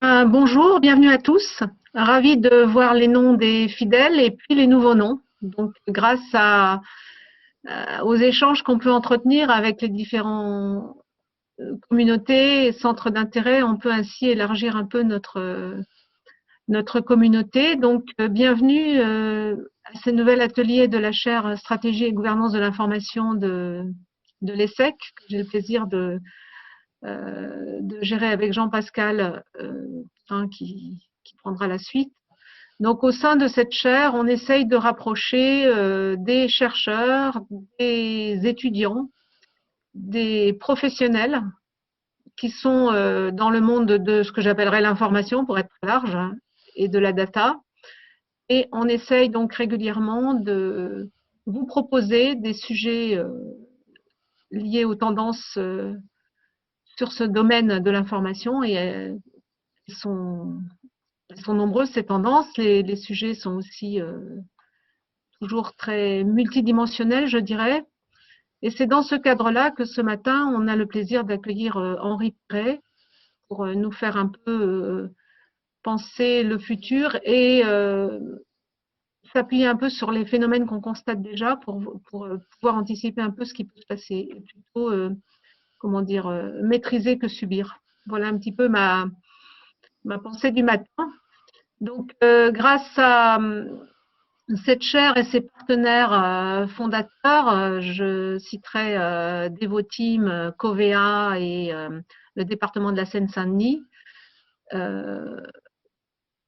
Bonjour, bienvenue à tous. Ravi de voir les noms des fidèles et puis les nouveaux noms. Donc, aux échanges qu'on peut entretenir avec les différentes communautés et centres d'intérêt, on peut ainsi élargir un peu notre communauté. Donc, bienvenue à ce nouvel atelier de la chaire Stratégie et gouvernance de l'information de l'ESSEC, que j'ai le plaisir de gérer avec Jean-Pascal, qui prendra la suite. Donc, au sein de cette chaire, on essaye de rapprocher des chercheurs, des étudiants, des professionnels qui sont dans le monde de ce que j'appellerais l'information, pour être large, hein, et de la data. Et on essaye donc régulièrement de vous proposer des sujets liés aux tendances sur ce domaine de l'information. Et elles sont nombreuses, ces tendances. Les sujets sont aussi toujours très multidimensionnels, je dirais. Et c'est dans ce cadre-là que ce matin, on a le plaisir d'accueillir Henri Perret pour nous faire un peu penser le futur et s'appuyer un peu sur les phénomènes qu'on constate déjà pour pouvoir anticiper un peu ce qui peut se passer. Et plutôt, comment dire, maîtriser que subir. Voilà un petit peu ma pensée du matin. Donc, grâce à cette chaire et ses partenaires fondateurs, je citerai Devoteam, Covea et le département de la Seine-Saint-Denis, euh,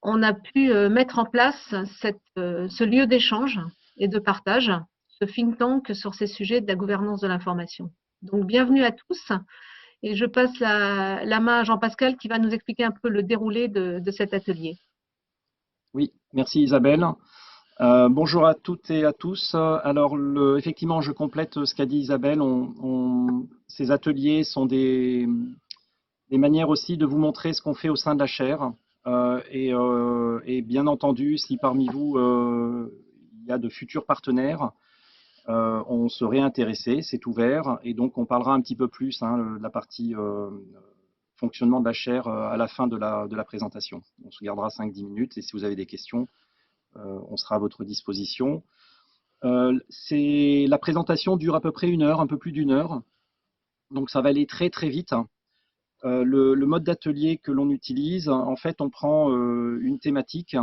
on a pu mettre en place ce lieu d'échange et de partage, ce think tank sur ces sujets de la gouvernance de l'information. Donc, bienvenue à tous. Et je passe la main à Jean-Pascal qui va nous expliquer un peu le déroulé de cet atelier. Oui, merci Isabelle. Bonjour à toutes et à tous. Alors, effectivement, je complète ce qu'a dit Isabelle. Ces ateliers sont des manières aussi de vous montrer ce qu'on fait au sein de la chaire. Et bien entendu, si parmi vous, il y a de futurs partenaires, on serait intéressé, c'est ouvert. Et donc, on parlera un petit peu plus de la partie fonctionnement de la chaire à la fin de la présentation. On se gardera 5-10 minutes et si vous avez des questions, on sera à votre disposition. La présentation dure à peu près 1 heure, un peu plus d'1 heure. Donc ça va aller très très vite. Le mode d'atelier que l'on utilise, en fait, on prend une thématique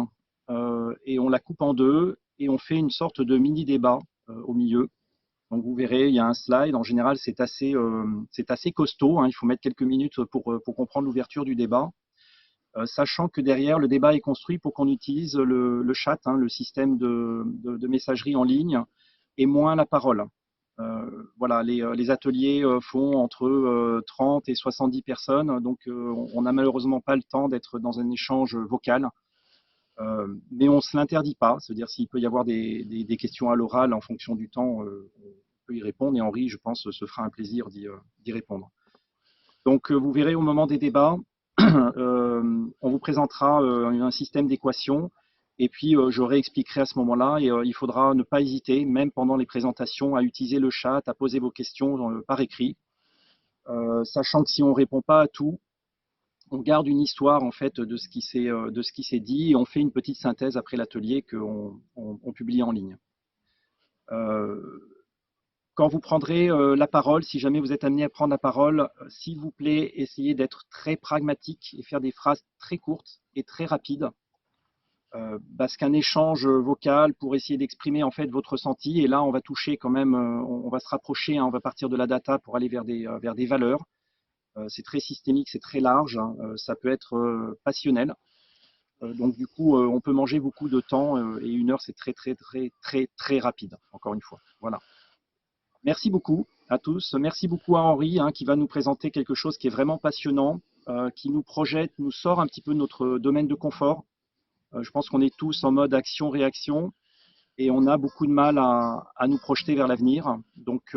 et on la coupe en deux et on fait une sorte de mini-débat au milieu. Donc vous verrez, il y a un slide. En général, c'est assez costaud. Il faut mettre quelques minutes pour comprendre l'ouverture du débat. Sachant que derrière, le débat est construit pour qu'on utilise le chat, le système de messagerie en ligne, et moins la parole. Voilà, les ateliers font entre 30 et 70 personnes, donc on n'a malheureusement pas le temps d'être dans un échange vocal, mais on ne se l'interdit pas, c'est-à-dire s'il peut y avoir des questions à l'oral en fonction du temps, on peut y répondre, et Henri, je pense, se fera un plaisir d'y répondre. Donc vous verrez au moment des débats, on vous présentera un système d'équations et puis je réexpliquerai à ce moment-là et il faudra ne pas hésiter, même pendant les présentations, à utiliser le chat, à poser vos questions par écrit, sachant que si on ne répond pas à tout, on garde une histoire en fait de ce qui s'est dit et on fait une petite synthèse après l'atelier qu'on publie en ligne. Quand vous prendrez la parole, si jamais vous êtes amené à prendre la parole, s'il vous plaît, essayez d'être très pragmatique et faire des phrases très courtes et très rapides. Parce qu'un échange vocal pour essayer d'exprimer en fait votre ressenti, et là on va toucher quand même, on va se rapprocher, on va partir de la data pour aller vers des valeurs. C'est très systémique, c'est très large, ça peut être passionnel. Donc du coup, on peut manger beaucoup de temps et 1 heure c'est très très très très très rapide, encore une fois. Voilà. Merci beaucoup à tous. Merci beaucoup à Henri qui va nous présenter quelque chose qui est vraiment passionnant, qui nous projette, nous sort un petit peu de notre domaine de confort. Je pense qu'on est tous en mode action-réaction et on a beaucoup de mal à nous projeter vers l'avenir. Donc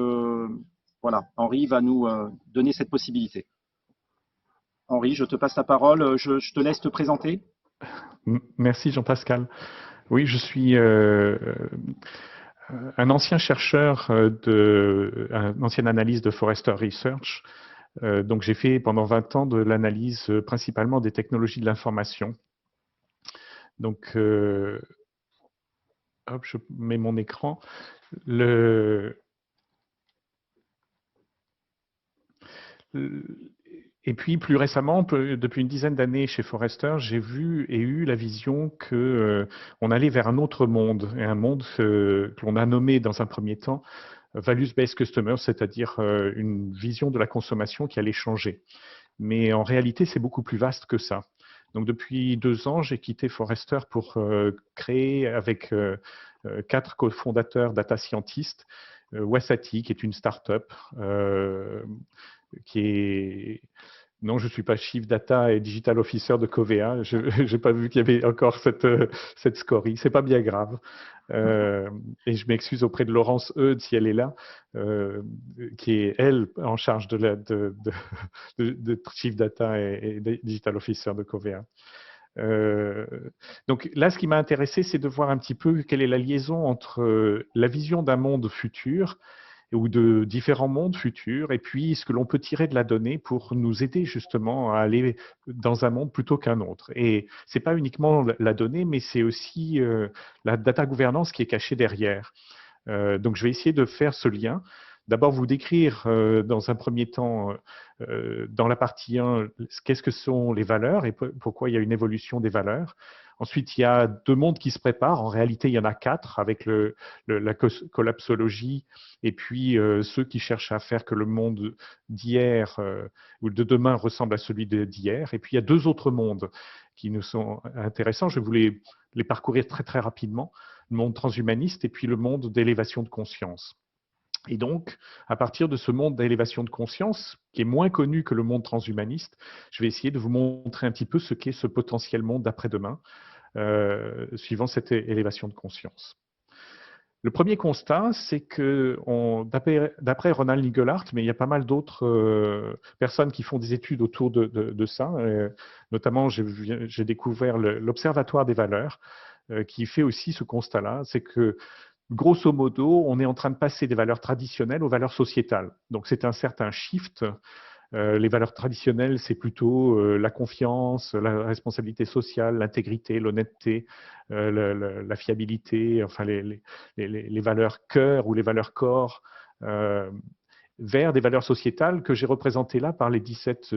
voilà, Henri va nous donner cette possibilité. Henri, je te passe la parole. Je te laisse te présenter. Merci Jean-Pascal. Oui, je suis un ancien chercheur, un ancien analyste de Forrester Research. Donc, j'ai fait pendant 20 ans de l'analyse principalement des technologies de l'information. Donc, hop, je mets mon écran. Et puis, plus récemment, depuis une dizaine d'années chez Forrester, j'ai vu et eu la vision que on allait vers un autre monde, et un monde que l'on a nommé dans un premier temps Values-Based Customers, c'est-à-dire une vision de la consommation qui allait changer. Mais en réalité, c'est beaucoup plus vaste que ça. Donc, depuis 2 ans, j'ai quitté Forrester pour créer avec 4 cofondateurs data scientists Wasati, qui est une start-up qui est... Non, je ne suis pas Chief Data et Digital Officer de Covea. Je n'ai pas vu qu'il y avait encore cette scorie. Ce n'est pas bien grave. Et je m'excuse auprès de Laurence Eudes, si elle est là, qui est, elle, en charge de Chief Data et Digital Officer de Covea. Donc là, ce qui m'a intéressé, c'est de voir un petit peu quelle est la liaison entre la vision d'un monde futur ou de différents mondes futurs, et puis ce que l'on peut tirer de la donnée pour nous aider justement à aller dans un monde plutôt qu'un autre. Et ce n'est pas uniquement la donnée, mais c'est aussi la data gouvernance qui est cachée derrière. Donc je vais essayer de faire ce lien. D'abord, vous décrire dans un premier temps, dans la partie 1, qu'est-ce que sont les valeurs et pourquoi il y a une évolution des valeurs. Ensuite, il y a 2 mondes qui se préparent. En réalité, il y en a 4 avec la collapsologie et puis ceux qui cherchent à faire que le monde d'hier ou de demain ressemble à celui d'hier. Et puis, il y a 2 autres mondes qui nous sont intéressants. Je vais vous les parcourir très, très rapidement. Le monde transhumaniste et puis le monde d'élévation de conscience. Et donc, à partir de ce monde d'élévation de conscience, qui est moins connu que le monde transhumaniste, je vais essayer de vous montrer un petit peu ce qu'est ce potentiel monde d'après-demain, suivant cette élévation de conscience. Le premier constat, c'est que, d'après Ronald Nigelhart, mais il y a pas mal d'autres personnes qui font des études autour de ça, notamment j'ai découvert l'Observatoire des valeurs, qui fait aussi ce constat-là, c'est que grosso modo, on est en train de passer des valeurs traditionnelles aux valeurs sociétales. Donc, c'est un certain shift. Les valeurs traditionnelles, c'est plutôt la confiance, la responsabilité sociale, l'intégrité, l'honnêteté, la fiabilité, enfin les valeurs cœur ou les valeurs corps, vers des valeurs sociétales que j'ai représentées là par les 17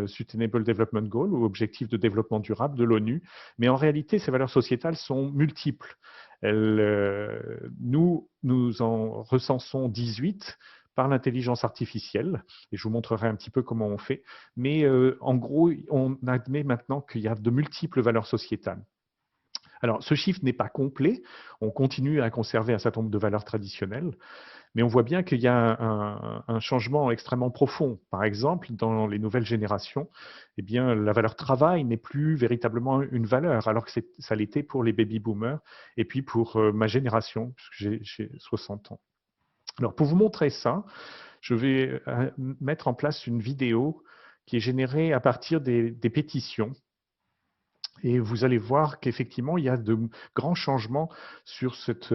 Sustainable Development Goals ou objectifs de développement durable de l'ONU. Mais en réalité, ces valeurs sociétales sont multiples. Nous en recensons 18 par l'intelligence artificielle, et je vous montrerai un petit peu comment on fait. Mais en gros, on admet maintenant qu'il y a de multiples valeurs sociétales. Alors, ce chiffre n'est pas complet. On continue à conserver un certain nombre de valeurs traditionnelles. Mais on voit bien qu'il y a un changement extrêmement profond. Par exemple, dans les nouvelles générations, eh bien, la valeur travail n'est plus véritablement une valeur, alors que ça l'était pour les baby-boomers et puis pour ma génération, puisque j'ai 60 ans. Alors, pour vous montrer ça, je vais mettre en place une vidéo qui est générée à partir des pétitions. Et vous allez voir qu'effectivement, il y a de grands changements sur cette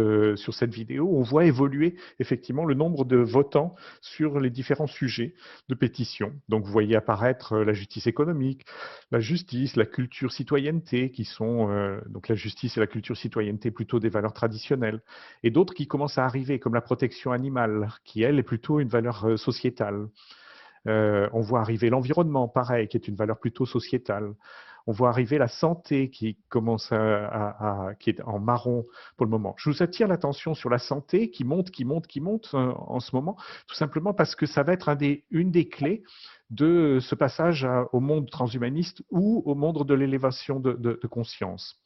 vidéo. On voit évoluer effectivement le nombre de votants sur les différents sujets de pétition. Donc, vous voyez apparaître la justice économique, la justice, la culture citoyenneté, qui sont donc la justice et la culture citoyenneté plutôt des valeurs traditionnelles, et d'autres qui commencent à arriver, comme la protection animale, qui elle est plutôt une valeur sociétale. On voit arriver l'environnement, pareil, qui est une valeur plutôt sociétale. On voit arriver la santé qui commence qui est en marron pour le moment. Je vous attire l'attention sur la santé qui monte en ce moment, tout simplement parce que ça va être une des clés de ce passage au monde transhumaniste ou au monde de l'élévation de conscience.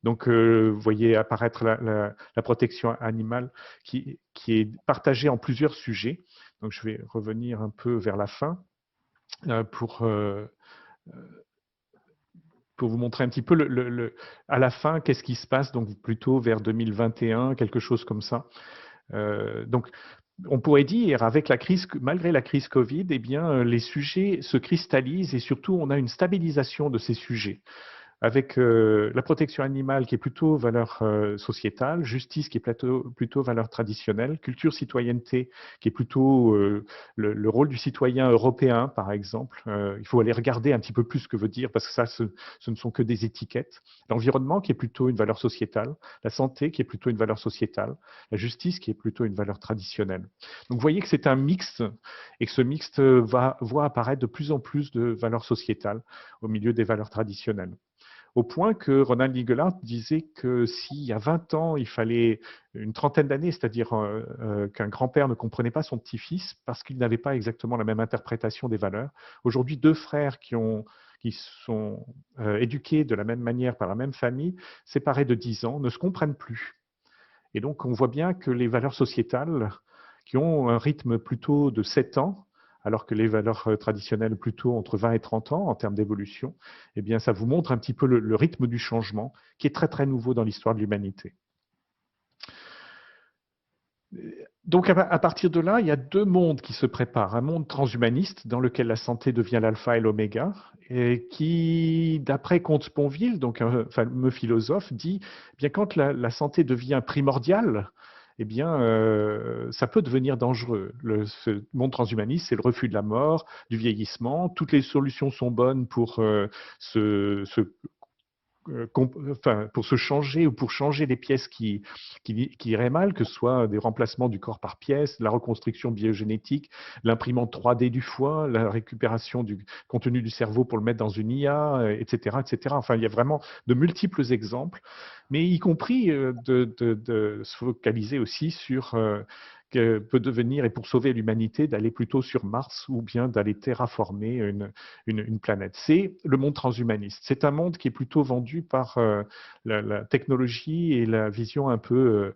Donc, vous voyez apparaître la protection animale qui est partagée en plusieurs sujets. Donc, je vais revenir un peu vers la fin pour vous montrer un petit peu à la fin qu'est-ce qui se passe, donc plutôt vers 2021, quelque chose comme ça. Donc, on pourrait dire, malgré la crise Covid, eh bien, les sujets se cristallisent et surtout, on a une stabilisation de ces sujets. avec la protection animale qui est plutôt valeur sociétale, justice qui est plutôt valeur traditionnelle, culture, citoyenneté qui est plutôt le rôle du citoyen européen, par exemple. Il faut aller regarder un petit peu plus ce que veut dire, parce que ça, ce ne sont que des étiquettes. L'environnement qui est plutôt une valeur sociétale, la santé qui est plutôt une valeur sociétale, la justice qui est plutôt une valeur traditionnelle. Donc vous voyez que c'est un mixte, et que ce mixte voit apparaître de plus en plus de valeurs sociétales au milieu des valeurs traditionnelles. Au point que Ronald Ligelard disait que s'il y a 20 ans, il fallait une trentaine d'années, c'est-à-dire qu'un grand-père ne comprenait pas son petit-fils parce qu'il n'avait pas exactement la même interprétation des valeurs. Aujourd'hui, deux frères qui sont éduqués de la même manière par la même famille, séparés de 10 ans, ne se comprennent plus. Et donc, on voit bien que les valeurs sociétales, qui ont un rythme plutôt de 7 ans, alors que les valeurs traditionnelles plutôt entre 20 et 30 ans en termes d'évolution, eh bien, ça vous montre un petit peu le rythme du changement qui est très, très nouveau dans l'histoire de l'humanité. Donc, à partir de là, il y a deux mondes qui se préparent. Un monde transhumaniste dans lequel la santé devient l'alpha et l'oméga, et qui, d'après Comte-Sponville, donc un fameux philosophe, dit eh bien quand la santé devient primordiale, eh bien, ça peut devenir dangereux. Ce monde transhumaniste, c'est le refus de la mort, du vieillissement. Toutes les solutions sont bonnes pour pour se changer ou pour changer les pièces qui iraient mal, que ce soit des remplacements du corps par pièces, la reconstruction biogénétique, l'imprimante 3D du foie, la récupération du contenu du cerveau pour le mettre dans une IA, etc., etc. Enfin, il y a vraiment de multiples exemples, mais y compris de se focaliser aussi sur que peut devenir, et pour sauver l'humanité, d'aller plutôt sur Mars ou bien d'aller terraformer une planète. C'est le monde transhumaniste. C'est un monde qui est plutôt vendu par la technologie et la vision un peu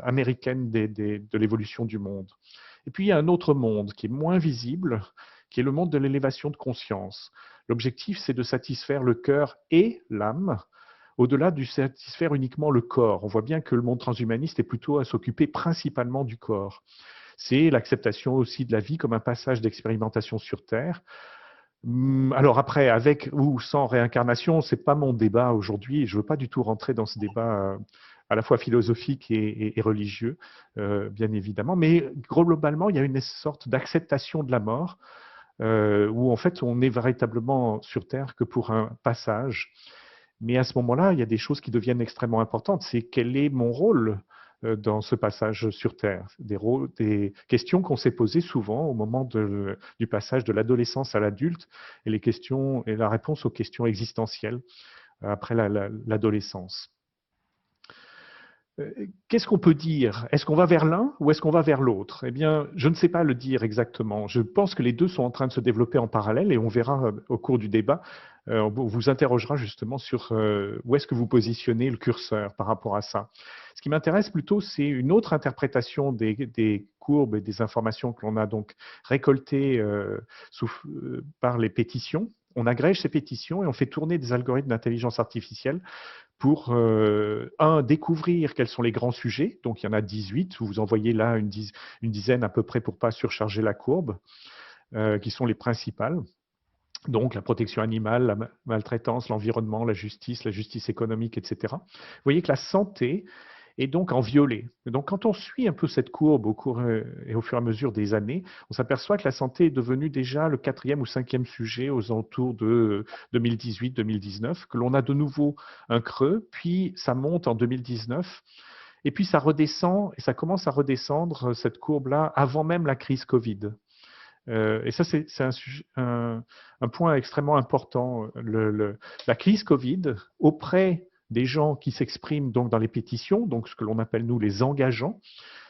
américaine de l'évolution du monde. Et puis, il y a un autre monde qui est moins visible, qui est le monde de l'élévation de conscience. L'objectif, c'est de satisfaire le cœur et l'âme, au-delà du satisfaire uniquement le corps. On voit bien que le monde transhumaniste est plutôt à s'occuper principalement du corps. C'est l'acceptation aussi de la vie comme un passage d'expérimentation sur Terre. Alors après, avec ou sans réincarnation, ce n'est pas mon débat aujourd'hui. Je ne veux pas du tout rentrer dans ce débat à la fois philosophique et religieux, bien évidemment. Mais globalement, il y a une sorte d'acceptation de la mort où en fait, on est véritablement sur Terre que pour un passage. Mais à ce moment-là, il y a des choses qui deviennent extrêmement importantes. C'est quel est mon rôle dans ce passage sur Terre? Des questions qu'on s'est posées souvent au moment du passage de l'adolescence à l'adulte et la réponse aux questions existentielles après l'adolescence. Qu'est-ce qu'on peut dire? Est-ce qu'on va vers l'un ou est-ce qu'on va vers l'autre? Eh bien, je ne sais pas le dire exactement. Je pense que les deux sont en train de se développer en parallèle et on verra au cours du débat. On vous interrogera justement sur où est-ce que vous positionnez le curseur par rapport à ça. Ce qui m'intéresse plutôt, c'est une autre interprétation des courbes et des informations que l'on a donc récoltées par les pétitions. On agrège ces pétitions et on fait tourner des algorithmes d'intelligence artificielle pour, découvrir quels sont les grands sujets. Donc, il y en a 18. Vous envoyez là une dizaine à peu près pour ne pas surcharger la courbe, qui sont les principales. Donc, la protection animale, la maltraitance, l'environnement, la justice économique, etc. Vous voyez que la santé est donc en violet. Donc, quand on suit un peu cette courbe au cours et au fur et à mesure des années, on s'aperçoit que la santé est devenue déjà le 4e ou 5e sujet aux alentours de 2018-2019, que l'on a de nouveau un creux, puis ça monte en 2019, et puis ça redescend, et ça commence à redescendre, cette courbe-là, avant même la crise Covid. Et ça, c'est un point extrêmement important. La crise Covid, auprès des gens qui s'expriment donc dans les pétitions, donc ce que l'on appelle nous les engageants,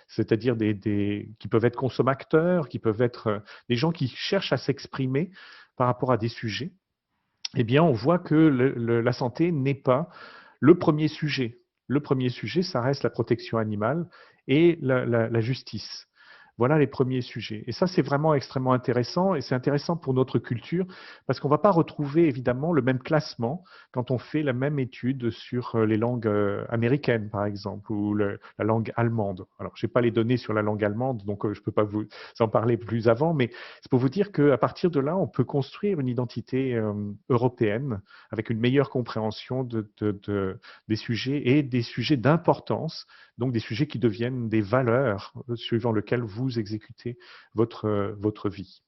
c'est-à-dire qui peuvent être consommateurs, qui peuvent être des gens qui cherchent à s'exprimer par rapport à des sujets, eh bien, on voit que la santé n'est pas le premier sujet. Le premier sujet, ça reste la protection animale et la justice. Voilà les premiers sujets. Et ça, c'est vraiment extrêmement intéressant et c'est intéressant pour notre culture parce qu'on ne va pas retrouver évidemment le même classement quand on fait la même étude sur les langues américaines, par exemple, ou la langue allemande. Alors, je n'ai pas les données sur la langue allemande, donc je ne peux pas vous en parler plus avant, mais c'est pour vous dire qu'à partir de là, on peut construire une identité européenne avec une meilleure compréhension des sujets et des sujets d'importance, donc des sujets qui deviennent des valeurs suivant lesquelles vous exécutez votre vie.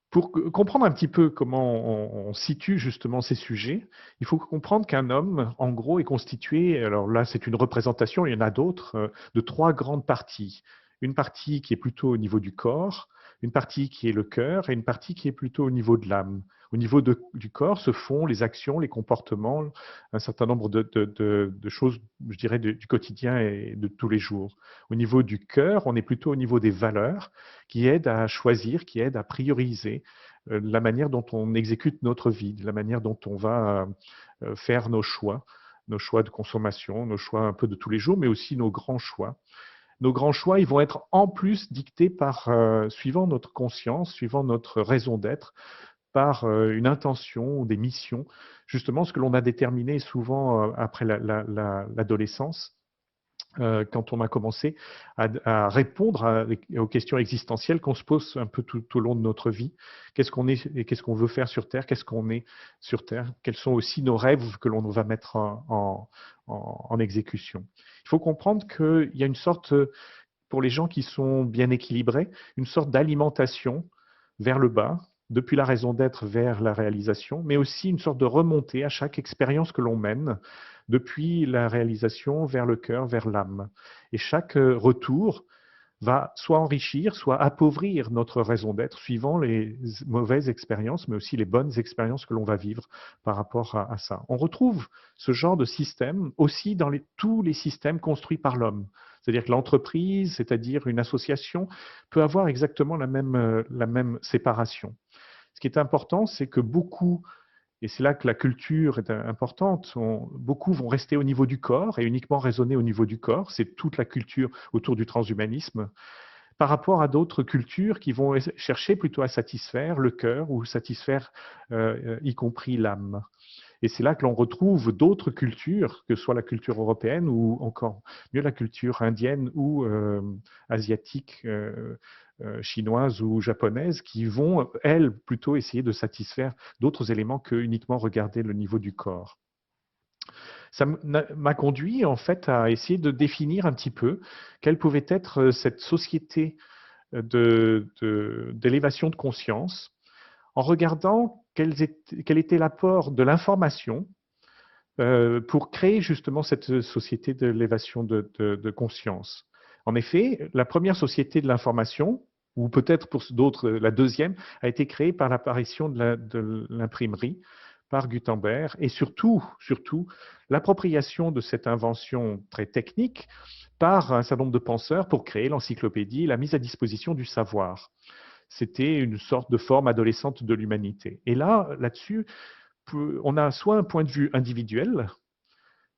Pour comprendre un petit peu comment on situe justement ces sujets, il faut comprendre qu'un homme, en gros, est constitué, alors là c'est une représentation, il y en a d'autres, de 3 grandes parties. Une partie qui est plutôt au niveau du corps, une partie qui est le cœur et une partie qui est plutôt au niveau de l'âme. Au niveau du corps se font les actions, les comportements, un certain nombre de choses, je dirais, du quotidien et de tous les jours. Au niveau du cœur, on est plutôt au niveau des valeurs qui aident à choisir, qui aident à prioriser la manière dont on exécute notre vie, la manière dont on va faire nos choix de consommation, nos choix un peu de tous les jours, mais aussi nos grands choix. Nos grands choix, ils vont être en plus dictés par, suivant notre conscience, suivant notre raison d'être, par une intention ou des missions, justement ce que l'on a déterminé souvent après l'adolescence, quand on a commencé à répondre aux questions existentielles qu'on se pose un peu tout au long de notre vie. Qu'est-ce qu'on est et qu'est-ce qu'on veut faire sur Terre? Qu'est-ce qu'on est sur Terre? Quels sont aussi nos rêves que l'on va mettre en exécution? Il faut comprendre qu'il y a une sorte, pour les gens qui sont bien équilibrés, une sorte d'alimentation vers le bas, depuis la raison d'être vers la réalisation, mais aussi une sorte de remontée à chaque expérience que l'on mène, depuis la réalisation vers le cœur, vers l'âme. Et chaque retour va soit enrichir, soit appauvrir notre raison d'être, suivant les mauvaises expériences, mais aussi les bonnes expériences que l'on va vivre par rapport à ça. On retrouve ce genre de système aussi dans tous les systèmes construits par l'homme. C'est-à-dire que l'entreprise, c'est-à-dire une association, peut avoir exactement la même séparation. Ce qui est important, c'est que beaucoup, et c'est là que la culture est importante, beaucoup vont rester au niveau du corps et uniquement raisonner au niveau du corps. C'est toute la culture autour du transhumanisme, par rapport à d'autres cultures qui vont chercher plutôt à satisfaire le cœur ou satisfaire y compris l'âme. Et c'est là que l'on retrouve d'autres cultures, que ce soit la culture européenne ou encore mieux la culture indienne ou asiatique, chinoise ou japonaise, qui vont, elles, plutôt essayer de satisfaire d'autres éléments que uniquement regarder le niveau du corps. Ça m'a conduit en fait à essayer de définir un petit peu quelle pouvait être cette société d'élévation de conscience en regardant quel était l'apport de l'information pour créer justement cette société d'élévation de conscience. En effet, la première société de l'information, ou peut-être pour d'autres la deuxième, a été créée par l'apparition de l'imprimerie par Gutenberg et surtout l'appropriation de cette invention très technique par un certain nombre de penseurs pour créer l'encyclopédie, la mise à disposition du savoir. C'était une sorte de forme adolescente de l'humanité. Et là-dessus, on a soit un point de vue individuel,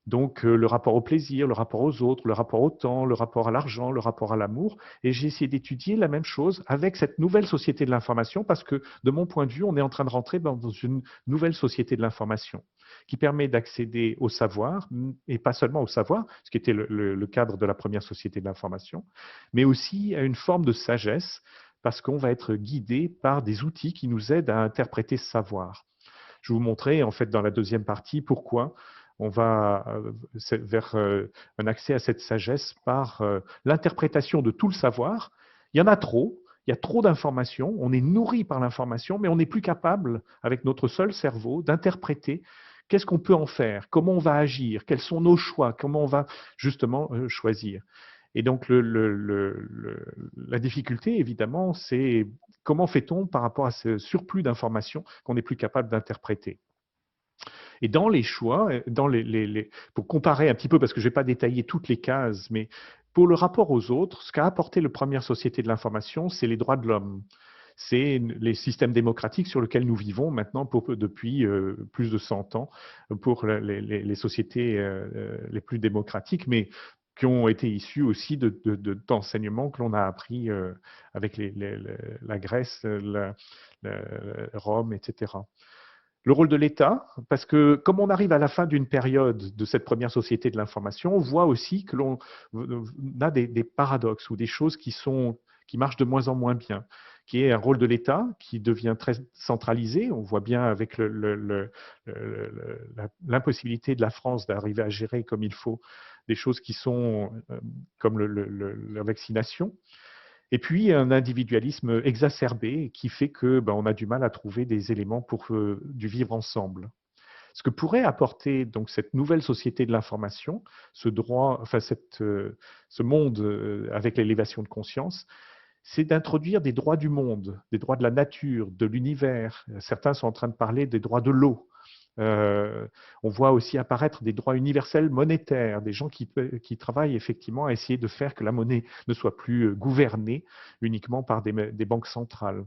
donc le rapport au plaisir, le rapport aux autres, le rapport au temps, le rapport à l'argent, le rapport à l'amour. Et j'ai essayé d'étudier la même chose avec cette nouvelle société de l'information parce que de mon point de vue, on est en train de rentrer dans une nouvelle société de l'information qui permet d'accéder au savoir, et pas seulement au savoir, ce qui était le cadre de la première société de l'information, mais aussi à une forme de sagesse parce qu'on va être guidé par des outils qui nous aident à interpréter ce savoir. Je vais vous montrer en fait dans la deuxième partie pourquoi on va vers un accès à cette sagesse par l'interprétation de tout le savoir. Il y en a trop, il y a trop d'informations, on est nourri par l'information, mais on n'est plus capable, avec notre seul cerveau, d'interpréter qu'est-ce qu'on peut en faire, comment on va agir, quels sont nos choix, comment on va justement choisir. Et donc, la difficulté, évidemment, c'est comment fait-on par rapport à ce surplus d'informations qu'on n'est plus capable d'interpréter. Et dans les choix, pour comparer un petit peu, parce que je ne vais pas détailler toutes les cases, mais pour le rapport aux autres, ce qu'a apporté la première société de l'information, c'est les droits de l'homme. C'est les systèmes démocratiques sur lesquels nous vivons maintenant depuis plus de 100 ans pour les sociétés les plus démocratiques, mais qui ont été issus aussi d'enseignements que l'on a appris avec la Grèce, Rome, etc. Le rôle de l'État, parce que comme on arrive à la fin d'une période de cette première société de l'information, on voit aussi que l'on a des paradoxes ou des choses qui marchent de moins en moins bien, qui est un rôle de l'État qui devient très centralisé. On voit bien avec l'impossibilité de la France d'arriver à gérer comme il faut des choses qui sont comme la vaccination. Et puis, un individualisme exacerbé qui fait que on a du mal à trouver des éléments pour du vivre ensemble. Ce que pourrait apporter donc cette nouvelle société de l'information, ce droit, enfin ce monde avec l'élévation de conscience, c'est d'introduire des droits du monde, des droits de la nature, de l'univers. Certains sont en train de parler des droits de l'eau. On voit aussi apparaître des droits universels monétaires, des gens qui travaillent effectivement à essayer de faire que la monnaie ne soit plus gouvernée uniquement par des banques centrales.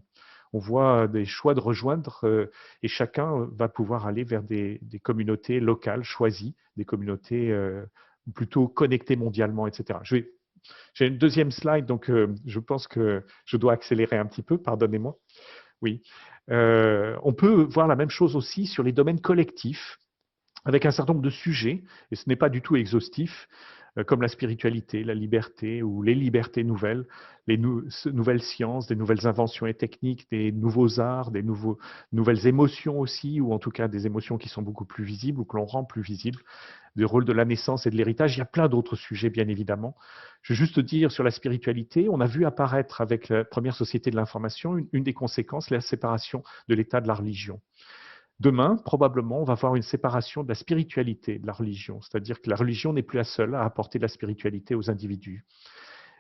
On voit des choix de rejoindre et chacun va pouvoir aller vers des communautés locales choisies, des communautés plutôt connectées mondialement, etc. J'ai une deuxième slide, donc je pense que je dois accélérer un petit peu, pardonnez-moi. Oui. On peut voir la même chose aussi sur les domaines collectifs, avec un certain nombre de sujets, et ce n'est pas du tout exhaustif, comme la spiritualité, la liberté ou les libertés nouvelles, les nouvelles sciences, des nouvelles inventions et techniques, des nouveaux arts, nouvelles émotions aussi, ou en tout cas des émotions qui sont beaucoup plus visibles ou que l'on rend plus visibles, du rôle de la naissance et de l'héritage. Il y a plein d'autres sujets, bien évidemment. Je veux juste dire sur la spiritualité, on a vu apparaître avec la première société de l'information une des conséquences, la séparation de l'État de la religion. Demain, probablement, on va voir une séparation de la spiritualité de la religion, c'est-à-dire que la religion n'est plus la seule à apporter de la spiritualité aux individus.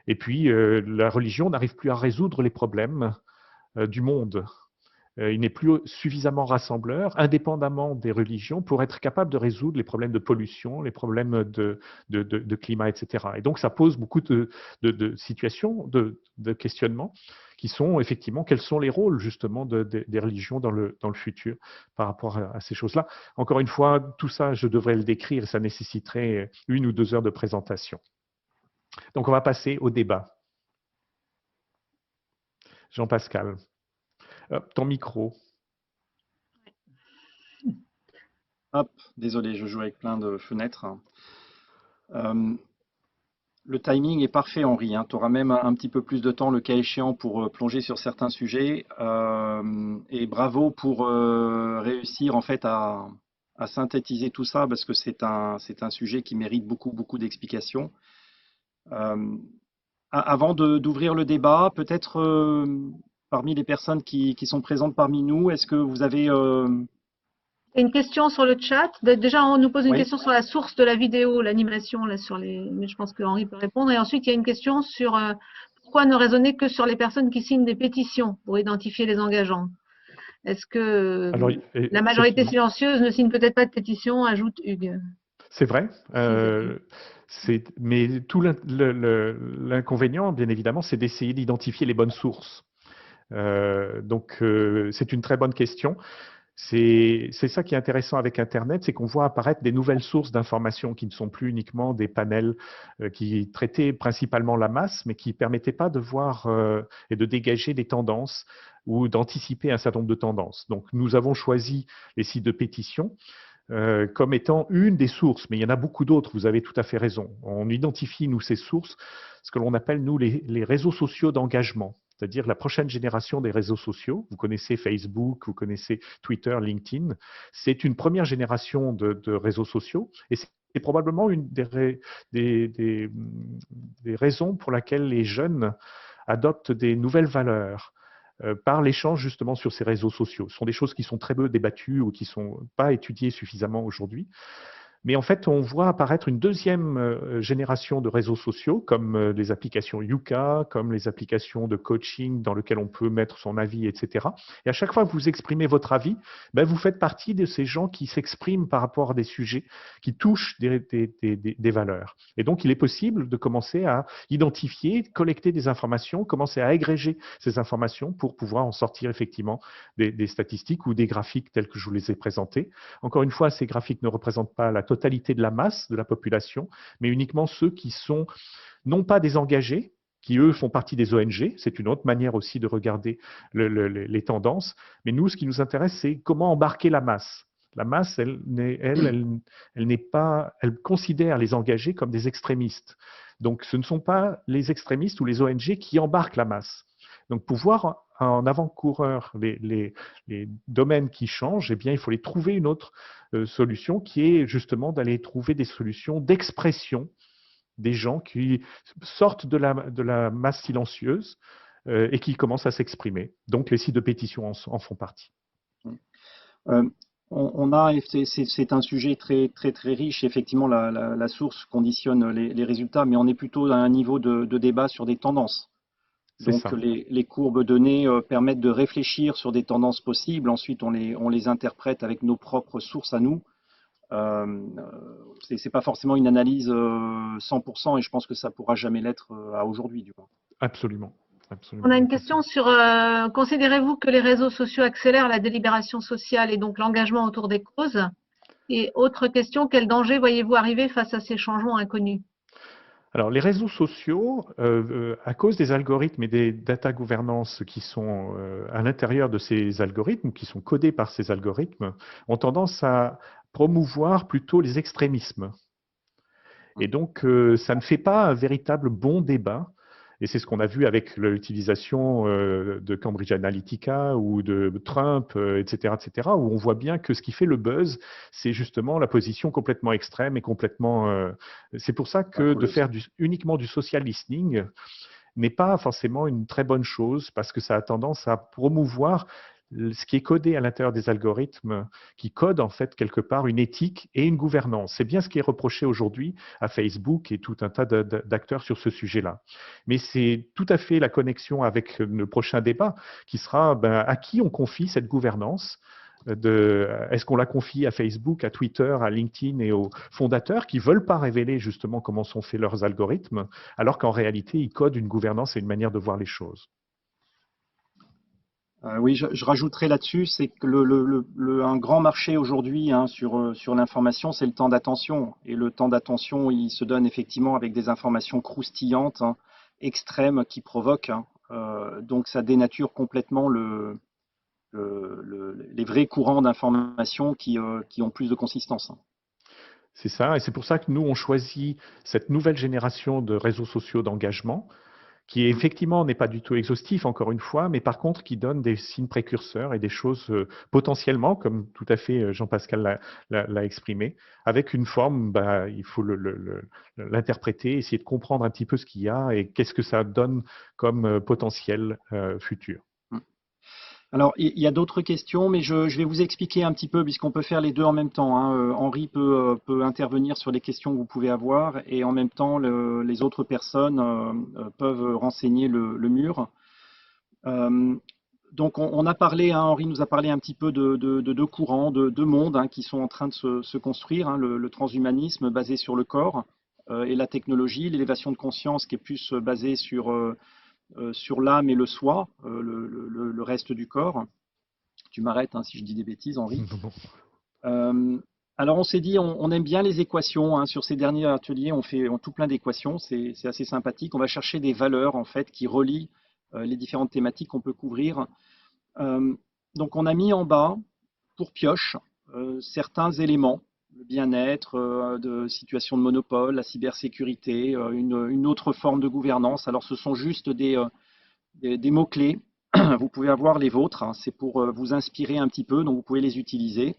Et puis, la religion n'arrive plus à résoudre les problèmes du monde. Il n'est plus suffisamment rassembleur, indépendamment des religions, pour être capable de résoudre les problèmes de pollution, les problèmes de climat, etc. Et donc, ça pose beaucoup de situations, de questionnements, qui sont effectivement quels sont les rôles justement des religions dans le futur par rapport à ces choses-là. Encore une fois, tout ça, je devrais le décrire et ça nécessiterait 1 ou 2 heures de présentation. Donc, on va passer au débat. Jean-Pascal, ton micro. Hop, désolé, je joue avec plein de fenêtres. Le timing est parfait, Henri. Tu auras même un petit peu plus de temps, le cas échéant, pour plonger sur certains sujets. Et bravo pour réussir en fait à synthétiser tout ça, parce que c'est un sujet qui mérite beaucoup, beaucoup d'explications. Avant d'ouvrir le débat, peut-être parmi les personnes qui sont présentes parmi nous, est-ce que vous avez... Une question sur le chat. Déjà, on nous pose une Oui. question sur la source de la vidéo, l'animation, là, mais je pense que Henri peut répondre. Et ensuite, il y a une question sur pourquoi ne raisonner que sur les personnes qui signent des pétitions pour identifier les engageants. Est-ce que la majorité silencieuse ne signe peut-être pas de pétition, ajoute Hugues. C'est vrai, mais tout l'inconvénient, bien évidemment, c'est d'essayer d'identifier les bonnes sources. Donc, c'est une très bonne question. C'est ça qui est intéressant avec Internet, c'est qu'on voit apparaître des nouvelles sources d'informations qui ne sont plus uniquement des panels qui traitaient principalement la masse, mais qui ne permettaient pas de voir et de dégager des tendances ou d'anticiper un certain nombre de tendances. Donc, nous avons choisi les sites de pétition comme étant une des sources, mais il y en a beaucoup d'autres, vous avez tout à fait raison. On identifie, nous, ces sources, ce que l'on appelle, nous, les réseaux sociaux d'engagement, c'est-à-dire la prochaine génération des réseaux sociaux. Vous connaissez Facebook, vous connaissez Twitter, LinkedIn. C'est une première génération de réseaux sociaux et c'est probablement une des raisons pour lesquelles les jeunes adoptent des nouvelles valeurs. Par l'échange justement sur ces réseaux sociaux. Ce sont des choses qui sont très peu débattues ou qui ne sont pas étudiées suffisamment aujourd'hui. Mais en fait, on voit apparaître une deuxième génération de réseaux sociaux, comme les applications Yuka, comme les applications de coaching dans lesquelles on peut mettre son avis, etc. Et à chaque fois que vous exprimez votre avis, vous faites partie de ces gens qui s'expriment par rapport à des sujets qui touchent des valeurs. Et donc, il est possible de commencer à identifier, collecter des informations, commencer à agréger ces informations pour pouvoir en sortir effectivement des statistiques ou des graphiques tels que je vous les ai présentés. Encore une fois, ces graphiques ne représentent pas la totalité totalité de la masse de la population, mais uniquement ceux qui sont non pas des engagés, qui eux font partie des ONG, c'est une autre manière aussi de regarder les tendances, mais nous, ce qui nous intéresse, c'est comment embarquer la masse. La masse, elle considère les engagés comme des extrémistes. Donc, ce ne sont pas les extrémistes ou les ONG qui embarquent la masse. Donc, pour voir en avant-coureur les domaines qui changent, eh bien, il faut les trouver une autre solution qui est justement d'aller trouver des solutions d'expression des gens qui sortent de la masse silencieuse et qui commencent à s'exprimer. Donc, les sites de pétition en font partie. C'est un sujet très, très, très riche. Effectivement, la source conditionne les résultats, mais on est plutôt à un niveau de débat sur des tendances. Donc, les courbes données permettent de réfléchir sur des tendances possibles. Ensuite, on les interprète avec nos propres sources à nous. C'est pas forcément une analyse 100%, et je pense que ça pourra jamais l'être à aujourd'hui, du coup. Absolument. On a une question sur considérez-vous que les réseaux sociaux accélèrent la délibération sociale et donc l'engagement autour des causes? Et autre question, quel danger voyez-vous arriver face à ces changements inconnus? Alors, les réseaux sociaux, à cause des algorithmes et des data governance qui sont à l'intérieur de ces algorithmes, qui sont codés par ces algorithmes, ont tendance à promouvoir plutôt les extrémismes. Et donc, ça ne fait pas un véritable bon débat. Et c'est ce qu'on a vu avec l'utilisation de Cambridge Analytica ou de Trump, etc., où on voit bien que ce qui fait le buzz, c'est justement la position complètement extrême et complètement... c'est pour ça que de faire uniquement du social listening n'est pas forcément une très bonne chose, parce que ça a tendance à promouvoir ce qui est codé à l'intérieur des algorithmes, qui codent en fait quelque part une éthique et une gouvernance. C'est bien ce qui est reproché aujourd'hui à Facebook et tout un tas d'acteurs sur ce sujet-là. Mais c'est tout à fait la connexion avec le prochain débat qui sera à qui on confie cette gouvernance. Est-ce qu'on la confie à Facebook, à Twitter, à LinkedIn et aux fondateurs qui ne veulent pas révéler justement comment sont faits leurs algorithmes, alors qu'en réalité, ils codent une gouvernance et une manière de voir les choses. Oui, je rajouterai là-dessus, c'est que un grand marché aujourd'hui sur l'information, c'est le temps d'attention. Et le temps d'attention, il se donne effectivement avec des informations croustillantes, extrêmes, qui provoquent. Donc ça dénature complètement les vrais courants d'information qui ont plus de consistance. C'est ça, et c'est pour ça que nous, on choisit cette nouvelle génération de réseaux sociaux d'engagement, qui effectivement n'est pas du tout exhaustif, encore une fois, mais par contre qui donne des signes précurseurs et des choses potentiellement, comme tout à fait Jean-Pascal l'a exprimé, avec une forme, il faut l'interpréter, essayer de comprendre un petit peu ce qu'il y a et qu'est-ce que ça donne comme potentiel futur. Alors, il y a d'autres questions, mais je vais vous expliquer un petit peu, puisqu'on peut faire les deux en même temps. Henri peut intervenir sur les questions que vous pouvez avoir, et en même temps, les autres personnes peuvent renseigner le mur. Donc, on a parlé, Henri nous a parlé un petit peu de deux courants, de deux mondes qui sont en train de se construire, le transhumanisme basé sur le corps et la technologie, l'élévation de conscience qui est plus basée sur l'âme et le soi, le reste du corps. Tu m'arrêtes si je dis des bêtises, Henri. Alors on s'est dit, on aime bien les équations. Sur ces derniers ateliers, on fait tout plein d'équations. C'est assez sympathique. On va chercher des valeurs en fait qui relient les différentes thématiques qu'on peut couvrir. Donc on a mis en bas, pour pioche, certains éléments. Le bien-être, de situation de monopole, la cybersécurité, une autre forme de gouvernance. Alors ce sont juste des mots-clés. Vous pouvez avoir les vôtres, c'est pour vous inspirer un petit peu, donc vous pouvez les utiliser.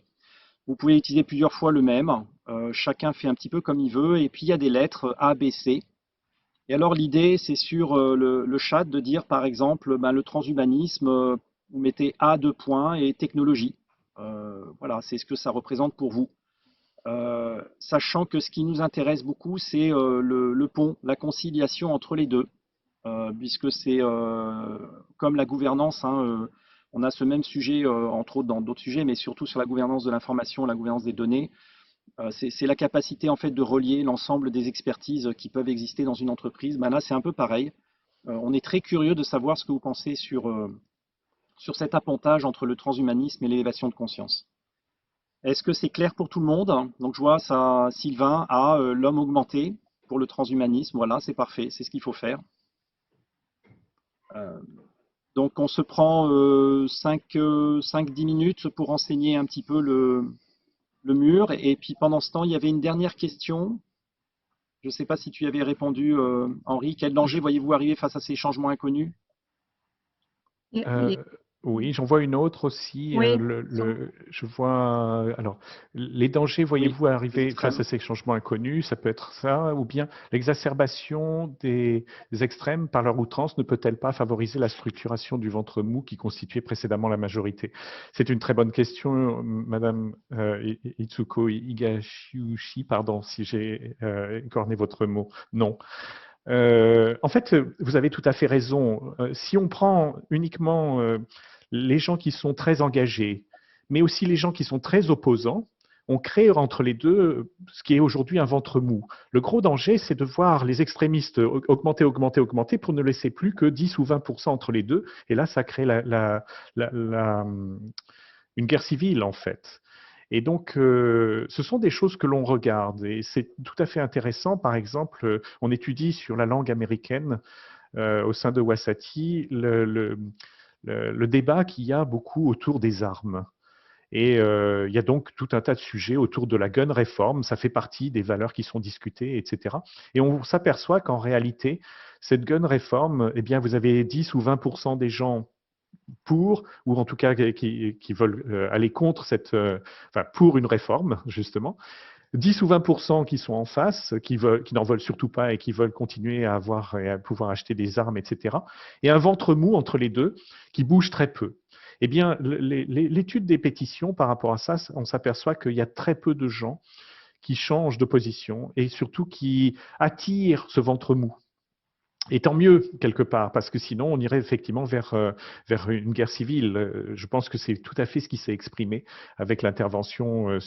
Vous pouvez utiliser plusieurs fois le même, chacun fait un petit peu comme il veut, et puis il y a des lettres A, B, C. Et alors l'idée, c'est sur le chat de dire par exemple, le transhumanisme, vous mettez A, 2 points, et technologie. Voilà, c'est ce que ça représente pour vous. Sachant que ce qui nous intéresse beaucoup, c'est le pont, la conciliation entre les deux, puisque c'est comme la gouvernance, on a ce même sujet, entre autres dans d'autres sujets, mais surtout sur la gouvernance de l'information, la gouvernance des données. C'est la capacité en fait de relier l'ensemble des expertises qui peuvent exister dans une entreprise. Là, c'est un peu pareil. On est très curieux de savoir ce que vous pensez sur cet appontage entre le transhumanisme et l'élévation de conscience. Est-ce que c'est clair pour tout le monde? Donc je vois ça, Sylvain a l'homme augmenté pour le transhumanisme. Voilà, c'est parfait, c'est ce qu'il faut faire. Euh, donc on se prend 5-10 minutes pour enseigner un petit peu le mur. Et puis pendant ce temps, il y avait une dernière question. Je ne sais pas si tu y avais répondu, Henri. Quel danger voyez-vous arriver face à ces changements inconnus? Oui, Oui, j'en vois une autre aussi. oui, Je vois, alors, les dangers, Oui, voyez-vous, les arriver face extrêmes. à ces changements inconnus, ça peut être ça, ou bien l'exacerbation des extrêmes par leur outrance ne peut-elle pas favoriser la structuration du ventre mou qui constituait précédemment la majorité? C'est une très bonne question, Madame Itsuko Higashiushi, pardon si j'ai écorné votre mot. Non. En fait, vous avez tout à fait raison. Si on prend uniquement les gens qui sont très engagés, mais aussi les gens qui sont très opposants, on crée entre les deux ce qui est aujourd'hui un ventre mou. Le gros danger, c'est de voir les extrémistes augmenter, augmenter, augmenter pour ne laisser plus que 10 ou 20% entre les deux. Et là, ça crée une guerre civile, en fait. Et donc, ce sont des choses que l'on regarde et c'est tout à fait intéressant. Par exemple, on étudie sur la langue américaine au sein de Wasatch le débat qu'il y a beaucoup autour des armes. Et il y a donc tout un tas de sujets autour de la gun reform, ça fait partie des valeurs qui sont discutées, etc. Et on s'aperçoit qu'en réalité, cette gun reform, eh bien, vous avez 10 ou 20% des gens pour, ou en tout cas qui veulent aller contre enfin, pour une réforme, justement. 10 ou 20% qui sont en face, qui n'en veulent surtout pas et qui veulent continuer à avoir et à pouvoir acheter des armes, etc. Et un ventre mou entre les deux qui bouge très peu. Eh bien, l'étude des pétitions par rapport à ça, on s'aperçoit qu'il y a très peu de gens qui changent de position et surtout qui attirent ce ventre mou. Et tant mieux, quelque part, parce que sinon, on irait effectivement vers une guerre civile. Je pense que c'est tout à fait ce qui s'est exprimé avec l'intervention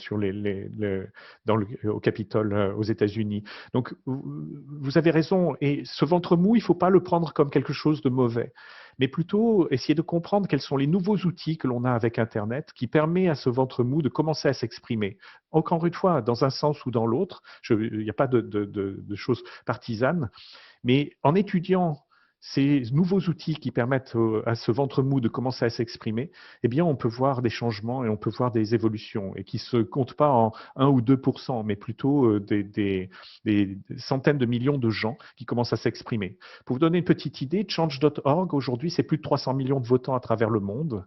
au Capitole aux États-Unis. Donc, vous avez raison. Et ce ventre mou, il ne faut pas le prendre comme quelque chose de mauvais, mais plutôt essayer de comprendre quels sont les nouveaux outils que l'on a avec Internet qui permet à ce ventre mou de commencer à s'exprimer. Encore une fois, dans un sens ou dans l'autre, il n'y a pas de choses partisanes. Mais en étudiant ces nouveaux outils qui permettent à ce ventre mou de commencer à s'exprimer, eh bien, on peut voir des changements et on peut voir des évolutions et qui ne se comptent pas en 1 ou 2%, mais plutôt des centaines de millions de gens qui commencent à s'exprimer. Pour vous donner une petite idée, Change.org, aujourd'hui, c'est plus de 300 millions de votants à travers le monde.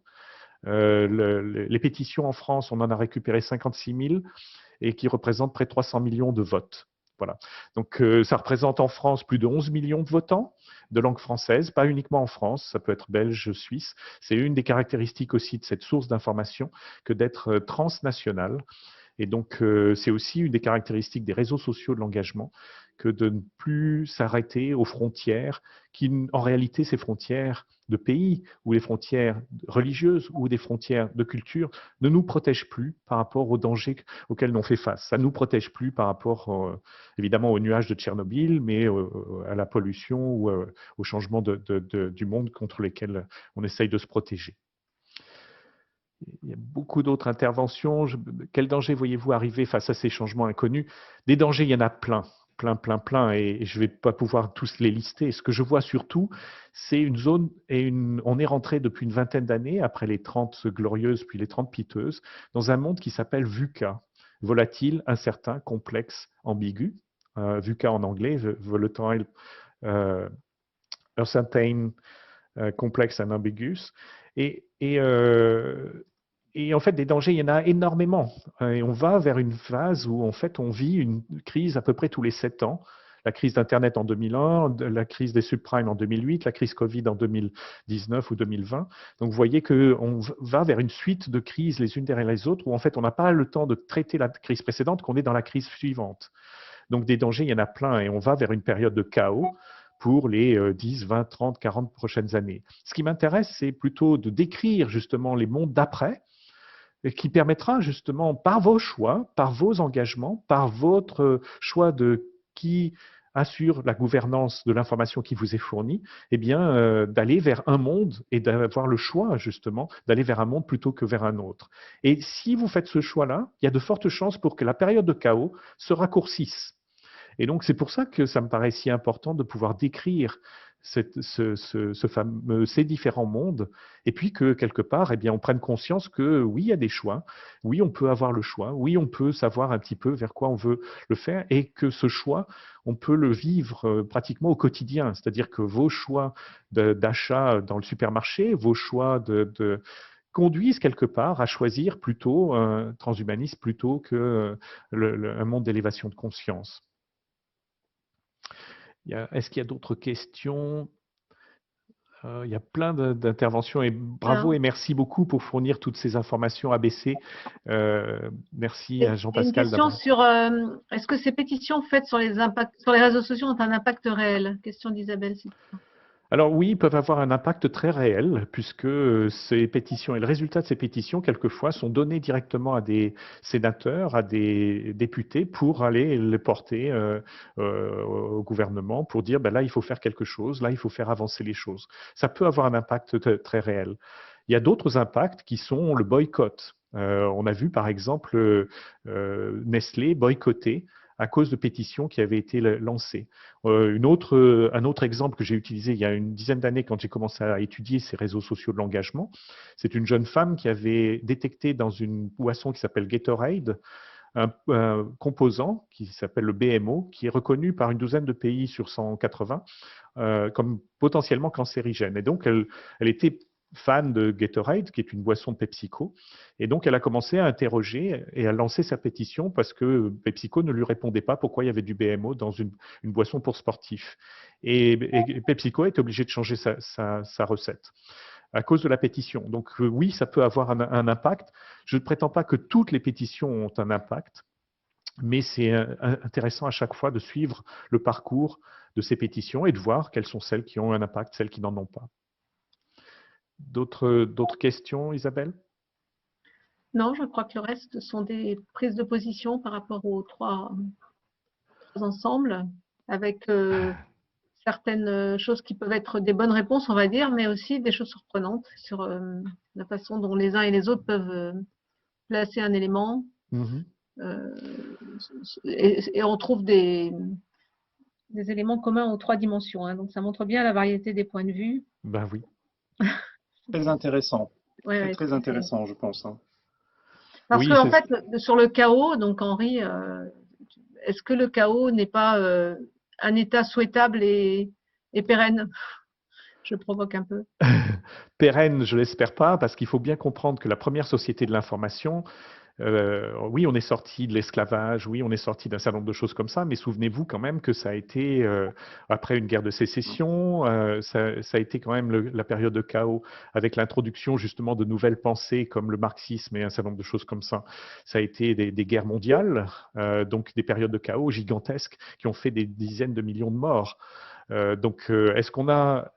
Les pétitions en France, on en a récupéré 56 000 et qui représentent près de 300 millions de votes. Voilà. Donc, ça représente en France plus de 11 millions de votants de langue française, pas uniquement en France, ça peut être belge, suisse. C'est une des caractéristiques aussi de cette source d'information que d'être transnationale. Et donc, c'est aussi une des caractéristiques des réseaux sociaux de l'engagement que de ne plus s'arrêter aux frontières, qui en réalité, ces frontières de pays ou les frontières religieuses ou des frontières de culture ne nous protègent plus par rapport aux dangers auxquels on fait face. Ça ne nous protège plus par rapport, évidemment, aux nuages de Tchernobyl, mais à la pollution ou au changement du monde contre lesquels on essaye de se protéger. Il y a beaucoup d'autres interventions. Quel danger voyez-vous arriver face à ces changements inconnus? Des dangers, il y en a plein, plein, plein, plein, et je ne vais pas pouvoir tous les lister. Ce que je vois surtout, c'est une zone, on est rentré depuis une vingtaine d'années, après les 30 glorieuses, puis les 30 piteuses, dans un monde qui s'appelle VUCA, volatile, incertain, complexe, ambigu. VUCA en anglais, volatile, uncertain, complexe and ambiguous. Et en fait, des dangers, il y en a énormément. Et on va vers une phase où, en fait, on vit une crise à peu près tous les 7 ans. La crise d'Internet en 2001, la crise des subprimes en 2008, la crise Covid en 2019 ou 2020. Donc, vous voyez qu'on va vers une suite de crises les unes derrière les autres où, en fait, on n'a pas le temps de traiter la crise précédente, qu'on est dans la crise suivante. Donc, des dangers, il y en a plein et on va vers une période de chaos pour les 10, 20, 30, 40 prochaines années. Ce qui m'intéresse, c'est plutôt de décrire justement les mondes d'après, qui permettra justement, par vos choix, par vos engagements, par votre choix de qui assure la gouvernance de l'information qui vous est fournie, eh bien, d'aller vers un monde et d'avoir le choix, justement, d'aller vers un monde plutôt que vers un autre. Et si vous faites ce choix-là, il y a de fortes chances pour que la période de chaos se raccourcisse. Et donc, c'est pour ça que ça me paraît si important de pouvoir décrire ces différents mondes, et puis que quelque part, eh bien, on prenne conscience que oui, il y a des choix, oui, on peut avoir le choix, oui, on peut savoir un petit peu vers quoi on veut le faire, et que ce choix, on peut le vivre pratiquement au quotidien. C'est-à-dire que vos choix d'achat dans le supermarché, vos choix conduisent quelque part à choisir plutôt un transhumanisme plutôt que un monde d'élévation de conscience. Est-ce qu'il y a d'autres questions? Il y a plein d'interventions et bravo Alors, et merci beaucoup pour fournir toutes ces informations ABC. Merci à et une Jean-Pascal question d'avoir. sur est-ce que ces pétitions faites sur sur les réseaux sociaux ont un impact réel? Question d'Isabelle. Alors oui, ils peuvent avoir un impact très réel puisque ces pétitions et le résultat de ces pétitions, quelquefois, sont donnés directement à des sénateurs, à des députés pour aller les porter au gouvernement pour dire ben là, il faut faire quelque chose, là, il faut faire avancer les choses. Ça peut avoir un impact très réel. Il y a d'autres impacts qui sont le boycott. On a vu par exemple Nestlé boycotter à cause de pétitions qui avaient été lancées. Un autre exemple que j'ai utilisé il y a une dizaine d'années quand j'ai commencé à étudier ces réseaux sociaux de l'engagement, c'est une jeune femme qui avait détecté dans une boisson qui s'appelle Gatorade un composant qui s'appelle le BMO, qui est reconnu par une douzaine de pays sur 180 comme potentiellement cancérigène. Et donc, elle était fan de Gatorade, qui est une boisson de PepsiCo. Et donc, elle a commencé à interroger et à lancer sa pétition parce que PepsiCo ne lui répondait pas pourquoi il y avait du BMO dans une boisson pour sportifs. Et PepsiCo est obligé de changer sa recette à cause de la pétition. Donc oui, ça peut avoir un impact. Je ne prétends pas que toutes les pétitions ont un impact, mais c'est intéressant à chaque fois de suivre le parcours de ces pétitions et de voir quelles sont celles qui ont un impact, celles qui n'en ont pas. D'autres questions, Isabelle? Non, je crois que le reste sont des prises de position par rapport aux trois ensembles, avec certaines choses qui peuvent être des bonnes réponses, on va dire, mais aussi des choses surprenantes sur la façon dont les uns et les autres peuvent placer un élément. Mm-hmm. Et on trouve des éléments communs aux trois dimensions. Hein. Donc ça montre bien la variété des points de vue. Ben oui. Très intéressant. Ouais, ouais, Très intéressant, je pense. Hein. parce Oui, qu'en fait, sur le chaos, donc Henri, est-ce que le chaos n'est pas un état souhaitable et pérenne? Je provoque un peu. pérenne, je l'espère pas, parce qu'il faut bien comprendre que la première société de l'information, oui, on est sorti de l'esclavage, oui, on est sorti d'un certain nombre de choses comme ça, mais souvenez-vous quand même que ça a été, après une guerre de sécession, ça a été quand même la période de chaos, avec l'introduction justement de nouvelles pensées comme le marxisme et un certain nombre de choses comme ça. Ça a été des guerres mondiales, donc des périodes de chaos gigantesques qui ont fait des dizaines de millions de morts. Donc, est-ce qu'on a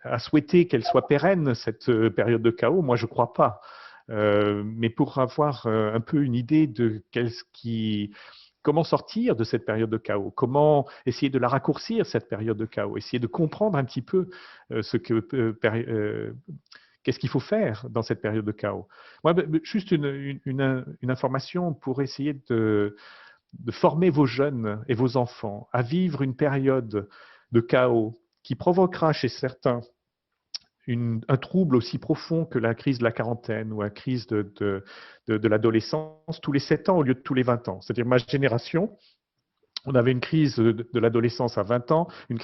à souhaiter qu'elle soit pérenne, cette période de chaos? Moi, je ne crois pas. Mais pour avoir un peu une idée de comment sortir de cette période de chaos, comment essayer de la raccourcir, cette période de chaos, essayer de comprendre un petit peu qu'est-ce qu'il faut faire dans cette période de chaos. Moi, juste une information pour essayer de former vos jeunes et vos enfants à vivre une période de chaos qui provoquera chez certains un trouble aussi profond que la crise de la quarantaine ou la crise de l'adolescence tous les 7 ans au lieu de tous les 20 ans. C'est-à-dire ma génération, on avait une crise de l'adolescence à 20 ans, une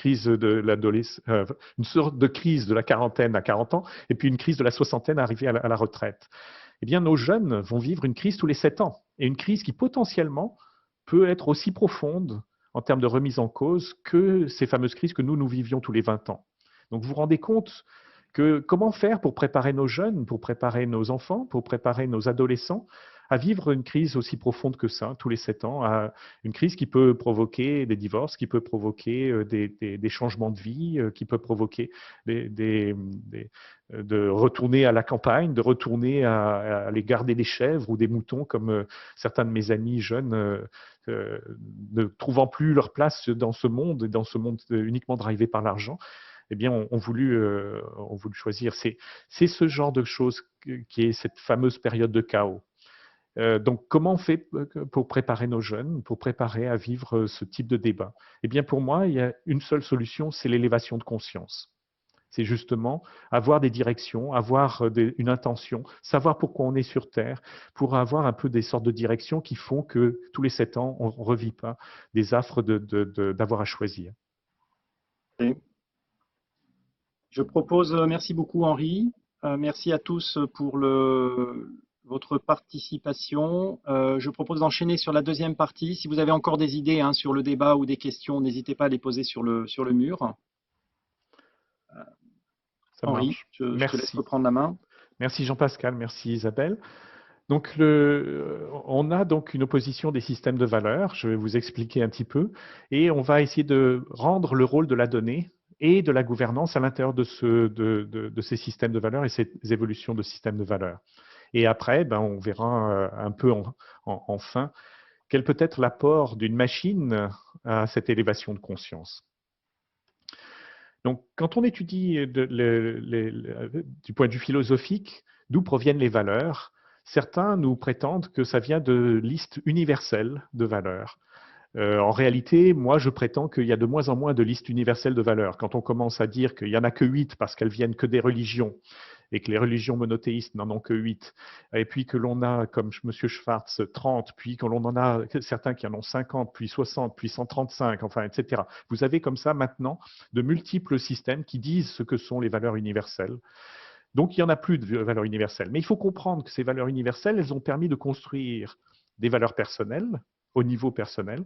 sorte de crise de la quarantaine à 40 ans, et puis une crise de la soixantaine arrivée à la retraite. Eh bien, nos jeunes vont vivre une crise tous les 7 ans, et une crise qui potentiellement peut être aussi profonde en termes de remise en cause que ces fameuses crises que nous vivions tous les 20 ans. Donc vous vous rendez compte que comment faire pour préparer nos jeunes, pour préparer nos enfants, pour préparer nos adolescents à vivre une crise aussi profonde que ça, tous les 7 ans, une crise qui peut provoquer des divorces, qui peut provoquer des changements de vie, qui peut provoquer de retourner à la campagne, de retourner à aller garder des chèvres ou des moutons, comme certains de mes amis jeunes, ne trouvant plus leur place dans ce monde uniquement drivé par l'argent, eh bien, ont voulu choisir. C'est ce genre de choses qui est cette fameuse période de chaos. Donc, comment on fait pour préparer nos jeunes, pour préparer à vivre ce type de débat? Eh bien, pour moi, il y a une seule solution, c'est l'élévation de conscience. C'est justement avoir des directions, avoir une intention, savoir pourquoi on est sur Terre, pour avoir un peu des sortes de directions qui font que tous les 7 ans, on ne revit pas des affres d'avoir à choisir. Et je propose, merci beaucoup Henri, merci à tous pour votre participation. Je propose d'enchaîner sur la deuxième partie. Si vous avez encore des idées sur le débat ou des questions, n'hésitez pas à les poser sur le mur. Ça Henri, marche. je te laisse Merci. reprendre la main. Merci Jean-Pascal, merci Isabelle. Donc, on a donc une opposition des systèmes de valeurs, je vais vous expliquer un petit peu, et on va essayer de rendre le rôle de la donnée et de la gouvernance à l'intérieur de ces systèmes de valeurs et ces évolutions de systèmes de valeurs. Et après, on verra un peu en fin quel peut être l'apport d'une machine à cette élévation de conscience. Donc, quand on étudie du point de vue philosophique d'où proviennent les valeurs, certains nous prétendent que ça vient de listes universelles de valeurs. En réalité, moi, je prétends qu'il y a de moins en moins de listes universelles de valeurs. Quand on commence à dire qu'il n'y en a que 8 parce qu'elles viennent que des religions, et que les religions monothéistes n'en ont que 8, et puis que l'on a, comme M. Schwartz, 30, puis que l'on en a certains qui en ont 50, puis 60, puis 135, enfin, etc. Vous avez comme ça maintenant de multiples systèmes qui disent ce que sont les valeurs universelles. Donc, il n'y en a plus de valeurs universelles. Mais il faut comprendre que ces valeurs universelles, elles ont permis de construire des valeurs personnelles, au niveau personnel,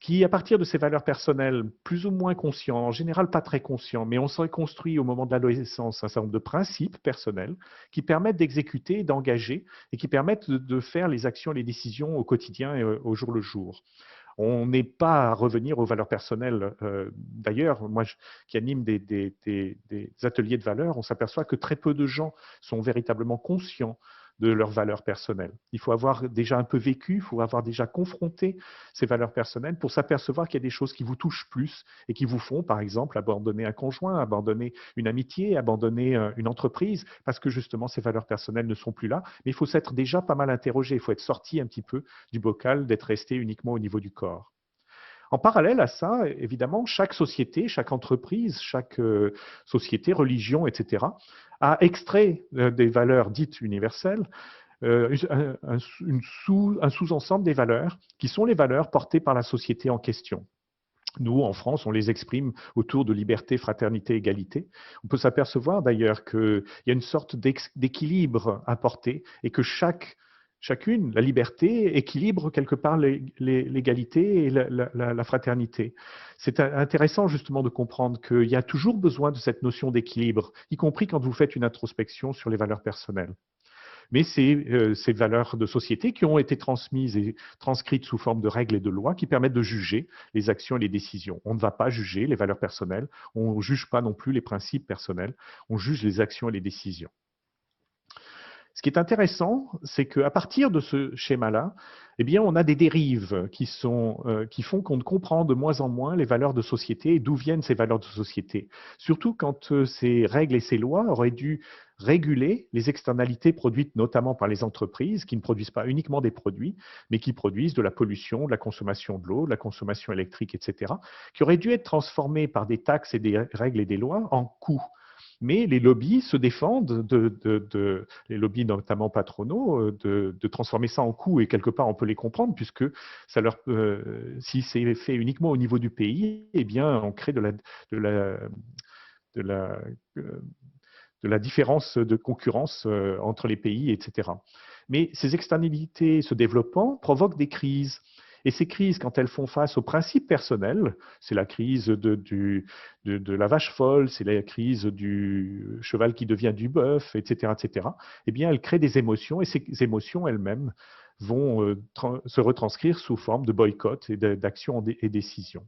qui, à partir de ces valeurs personnelles, plus ou moins conscients, en général pas très conscients, mais on s'est construit au moment de l'adolescence un certain nombre de principes personnels qui permettent d'exécuter, d'engager et qui permettent de faire les actions et les décisions au quotidien et au jour le jour. On n'est pas à revenir aux valeurs personnelles. D'ailleurs, moi qui anime des ateliers de valeurs, on s'aperçoit que très peu de gens sont véritablement conscients de leurs valeurs personnelles. Il faut avoir déjà un peu vécu, il faut avoir déjà confronté ces valeurs personnelles pour s'apercevoir qu'il y a des choses qui vous touchent plus et qui vous font, par exemple, abandonner un conjoint, abandonner une amitié, abandonner une entreprise, parce que justement ces valeurs personnelles ne sont plus là. Mais il faut s'être déjà pas mal interrogé, il faut être sorti un petit peu du bocal, d'être resté uniquement au niveau du corps. En parallèle à ça, évidemment, chaque société, chaque entreprise, chaque société, religion, etc., a extrait des valeurs dites universelles, un sous-ensemble des valeurs qui sont les valeurs portées par la société en question. Nous, en France, on les exprime autour de liberté, fraternité, égalité. On peut s'apercevoir d'ailleurs qu'il y a une sorte d'équilibre apporté et que chacune, la liberté, équilibre quelque part l'égalité et la fraternité. C'est intéressant justement de comprendre qu'il y a toujours besoin de cette notion d'équilibre, y compris quand vous faites une introspection sur les valeurs personnelles. Mais c'est ces valeurs de société qui ont été transmises et transcrites sous forme de règles et de lois qui permettent de juger les actions et les décisions. On ne va pas juger les valeurs personnelles, on ne juge pas non plus les principes personnels, on juge les actions et les décisions. Ce qui est intéressant, c'est qu'à partir de ce schéma-là, eh bien, on a des dérives qui font qu'on comprend de moins en moins les valeurs de société et d'où viennent ces valeurs de société. Surtout quand ces règles et ces lois auraient dû réguler les externalités produites notamment par les entreprises qui ne produisent pas uniquement des produits, mais qui produisent de la pollution, de la consommation de l'eau, de la consommation électrique, etc., qui auraient dû être transformées par des taxes et des règles et des lois en coûts. Mais les lobbies se défendent, les lobbies notamment patronaux, de transformer ça en coût, et quelque part on peut les comprendre, puisque ça si c'est fait uniquement au niveau du pays, eh bien on crée de la différence de concurrence entre les pays, etc. Mais ces externalités se développant provoquent des crises. Et ces crises, quand elles font face aux principes personnels, c'est la crise de la vache folle, c'est la crise du cheval qui devient du bœuf, etc., eh bien, elles créent des émotions, et ces émotions elles-mêmes vont se retranscrire sous forme de boycott et d'actions et décisions.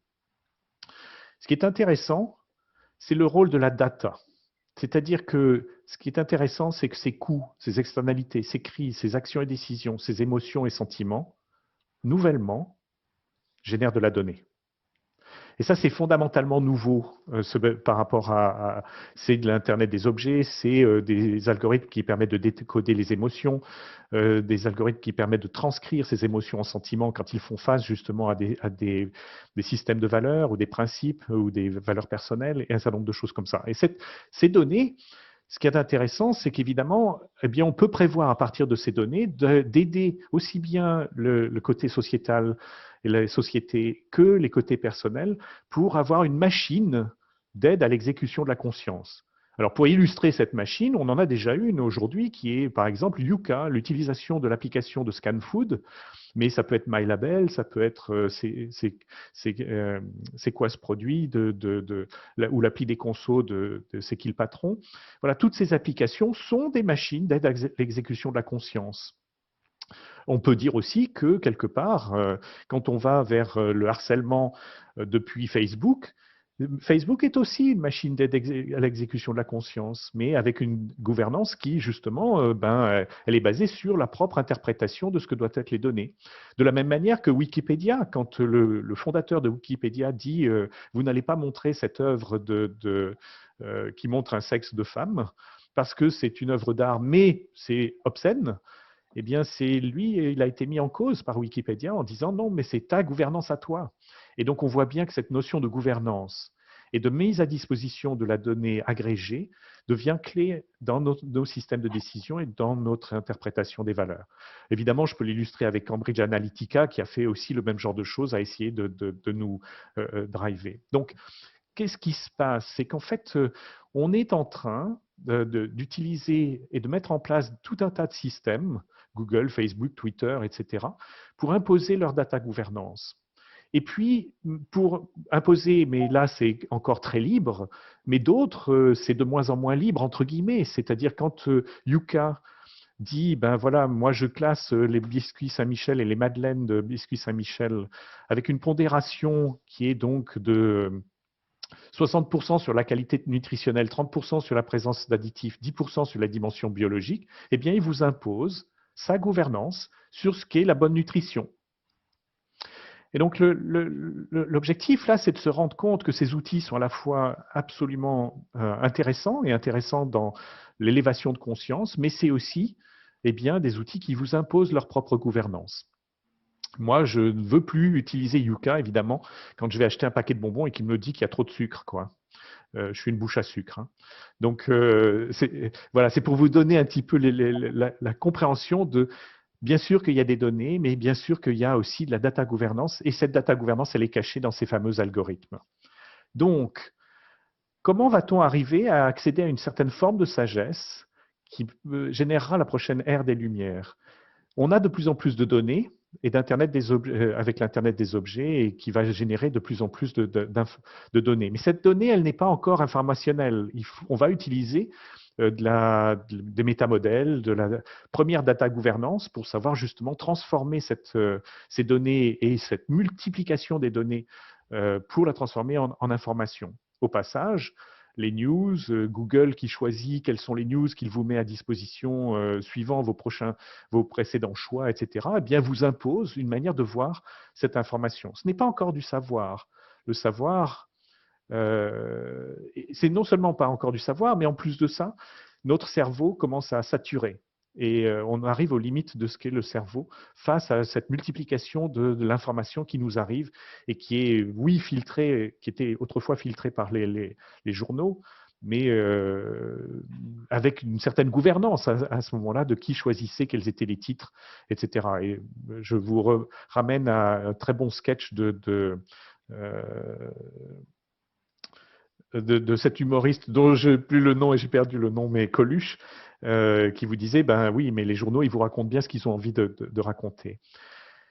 Ce qui est intéressant, c'est le rôle de la data. C'est-à-dire que ce qui est intéressant, c'est que ces coûts, ces externalités, ces crises, ces actions et décisions, ces émotions et sentiments, nouvellement, génèrent de la donnée. Et ça, c'est fondamentalement nouveau par rapport c'est de l'Internet des objets, c'est des algorithmes qui permettent de décoder les émotions, des algorithmes qui permettent de transcrire ces émotions en sentiments quand ils font face justement à des systèmes de valeurs ou des principes ou des valeurs personnelles et un certain nombre de choses comme ça. Et ces données, ce qui est intéressant, c'est qu'évidemment, eh bien, on peut prévoir à partir de ces données d'aider aussi bien le côté sociétal et la société que les côtés personnels pour avoir une machine d'aide à l'exécution de la conscience. Alors, pour illustrer cette machine, on en a déjà une aujourd'hui qui est, par exemple, Yuka, l'utilisation de l'application de ScanFood, mais ça peut être MyLabel, ça peut être c'est quoi ce produit ou l'appli des consos de C'est qui le patron. Voilà, toutes ces applications sont des machines d'aide à l'exécution de la conscience. On peut dire aussi que, quelque part, quand on va vers le harcèlement depuis Facebook, Facebook est aussi une machine d'aide à l'exécution de la conscience, mais avec une gouvernance qui, justement, elle est basée sur la propre interprétation de ce que doivent être les données. De la même manière que Wikipédia, quand le fondateur de Wikipédia dit vous n'allez pas montrer cette œuvre qui montre un sexe de femme, parce que c'est une œuvre d'art, mais c'est obscène, eh bien, c'est lui, il a été mis en cause par Wikipédia en disant non, mais c'est ta gouvernance à toi. Et donc, on voit bien que cette notion de gouvernance et de mise à disposition de la donnée agrégée devient clé dans nos systèmes de décision et dans notre interprétation des valeurs. Évidemment, je peux l'illustrer avec Cambridge Analytica, qui a fait aussi le même genre de choses, à essayer de nous driver. Donc, qu'est-ce qui se passe? C'est qu'en fait, on est en train d'utiliser et de mettre en place tout un tas de systèmes, Google, Facebook, Twitter, etc., pour imposer leur data gouvernance. Et puis, pour imposer, mais là c'est encore très libre, mais d'autres, c'est de moins en moins libre, entre guillemets. C'est-à-dire quand Yuka dit, ben voilà, moi je classe les biscuits Saint-Michel et les madeleines de biscuits Saint-Michel avec une pondération qui est donc de 60% sur la qualité nutritionnelle, 30% sur la présence d'additifs, 10% sur la dimension biologique, eh bien, il vous impose sa gouvernance sur ce qu'est la bonne nutrition. Et donc, l'objectif, là, c'est de se rendre compte que ces outils sont à la fois absolument intéressants et intéressants dans l'élévation de conscience, mais c'est aussi eh bien, des outils qui vous imposent leur propre gouvernance. Moi, je ne veux plus utiliser Yuka, évidemment, quand je vais acheter un paquet de bonbons et qu'il me dit qu'il y a trop de sucre, quoi. Je suis une bouche à sucre. Hein. Donc, voilà, c'est pour vous donner un petit peu la compréhension de, bien sûr qu'il y a des données, mais bien sûr qu'il y a aussi de la data gouvernance, et cette data gouvernance, elle est cachée dans ces fameux algorithmes. Donc, comment va-t-on arriver à accéder à une certaine forme de sagesse qui générera la prochaine ère des Lumières? On a de plus en plus de données et d'Internet des objets, avec l'Internet des objets et qui va générer de plus en plus de données. Mais cette donnée, elle n'est pas encore informationnelle. On va utiliser des métamodèles, de la première data gouvernance pour savoir justement transformer ces données et cette multiplication des données pour la transformer en information. Au passage, les news, Google qui choisit quelles sont les news qu'il vous met à disposition suivant vos précédents choix, etc., eh bien, vous impose une manière de voir cette information. Ce n'est pas encore du savoir. Le savoir, c'est non seulement pas encore du savoir, mais en plus de ça, notre cerveau commence à saturer. Et on arrive aux limites de ce qu'est le cerveau face à cette multiplication de l'information qui nous arrive et qui est, oui, filtrée, qui était autrefois filtrée par les journaux, mais avec une certaine gouvernance à ce moment-là de qui choisissait quels étaient les titres, etc. Et je vous ramène à un très bon sketch de cet humoriste dont je n'ai plus le nom et j'ai perdu le nom, mais Coluche, qui vous disait, ben oui, mais les journaux, ils vous racontent bien ce qu'ils ont envie de raconter.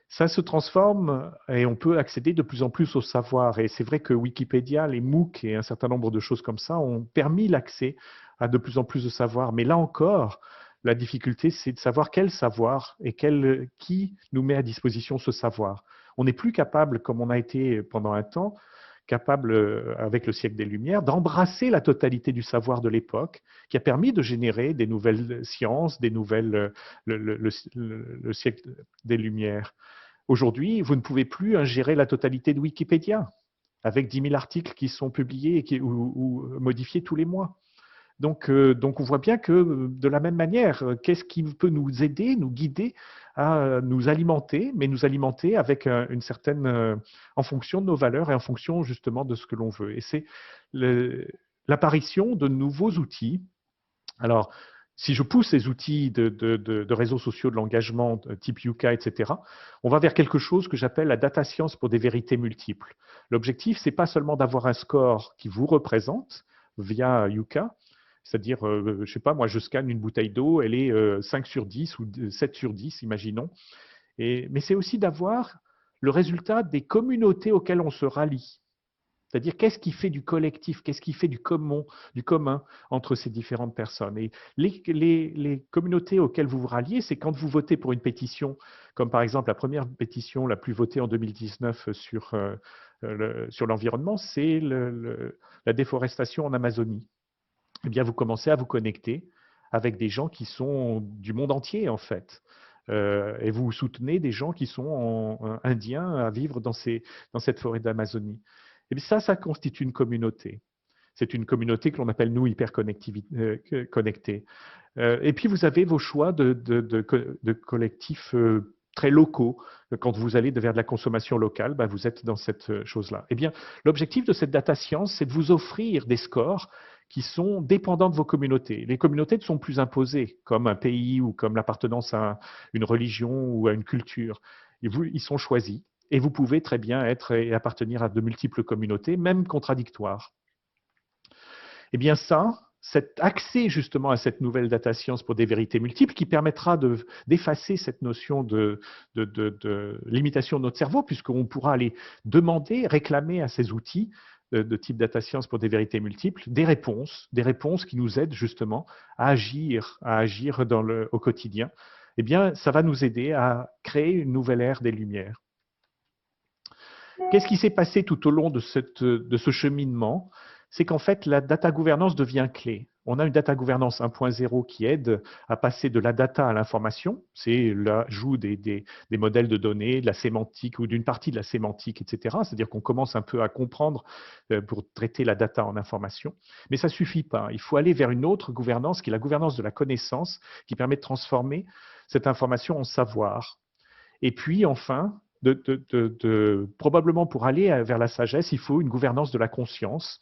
Ça se transforme et on peut accéder de plus en plus au savoir. Et c'est vrai que Wikipédia, les MOOC et un certain nombre de choses comme ça ont permis l'accès à de plus en plus de savoir. Mais là encore, la difficulté, c'est de savoir quel savoir et qui nous met à disposition ce savoir. On n'est plus capable, comme on a été pendant un temps, capable, avec le siècle des Lumières, d'embrasser la totalité du savoir de l'époque, qui a permis de générer des nouvelles sciences, des nouvelles, le siècle des Lumières. Aujourd'hui, vous ne pouvez plus ingérer la totalité de Wikipédia, avec 10 000 articles qui sont publiés ou modifiés tous les mois. Donc, on voit bien que de la même manière, qu'est-ce qui peut nous aider, nous guider à nous alimenter, mais nous alimenter avec une certaine, en fonction de nos valeurs et en fonction justement de ce que l'on veut. Et c'est l'apparition de nouveaux outils. Alors, si je pousse ces outils de réseaux sociaux de l'engagement type Yuka, etc., on va vers quelque chose que j'appelle la data science pour des vérités multiples. L'objectif, c'est pas seulement d'avoir un score qui vous représente via Yuka, c'est-à-dire, je ne sais pas, moi je scanne une bouteille d'eau, elle est 5 sur 10 ou 7 sur 10, imaginons. Mais c'est aussi d'avoir le résultat des communautés auxquelles on se rallie. C'est-à-dire, qu'est-ce qui fait du collectif, qu'est-ce qui fait du commun entre ces différentes personnes. Et les communautés auxquelles vous vous ralliez, c'est quand vous votez pour une pétition, comme par exemple la première pétition la plus votée en 2019 sur l'environnement, c'est la déforestation en Amazonie. Eh bien, vous commencez à vous connecter avec des gens qui sont du monde entier, en fait. Et vous soutenez des gens qui sont indiens à vivre dans cette forêt d'Amazonie. Et bien ça constitue une communauté. C'est une communauté que l'on appelle, nous, hyper connectée. Et puis, vous avez vos choix de collectifs très locaux. Quand vous allez vers de la consommation locale, ben, vous êtes dans cette chose-là. Eh bien, l'objectif de cette data science, c'est de vous offrir des scores qui sont dépendants de vos communautés. Les communautés ne sont plus imposées, comme un pays ou comme l'appartenance à une religion ou à une culture. Ils sont choisis. Et vous pouvez très bien être et appartenir à de multiples communautés, même contradictoires. Eh bien cet accès justement à cette nouvelle data science pour des vérités multiples qui permettra d'effacer cette notion de limitation de notre cerveau, puisqu'on pourra aller demander, réclamer à ces outils de type data science pour des vérités multiples, des réponses qui nous aident justement à agir au quotidien. Eh bien, ça va nous aider à créer une nouvelle ère des Lumières. Qu'est-ce qui s'est passé tout au long de ce cheminement? C'est qu'en fait, la data gouvernance devient clé. On a une data gouvernance 1.0 qui aide à passer de la data à l'information. C'est l'ajout des modèles de données, de la sémantique ou d'une partie de la sémantique, etc. C'est-à-dire qu'on commence un peu à comprendre pour traiter la data en information. Mais ça ne suffit pas. Il faut aller vers une autre gouvernance qui est la gouvernance de la connaissance, qui permet de transformer cette information en savoir. Et puis, enfin, probablement pour aller vers la sagesse, il faut une gouvernance de la conscience,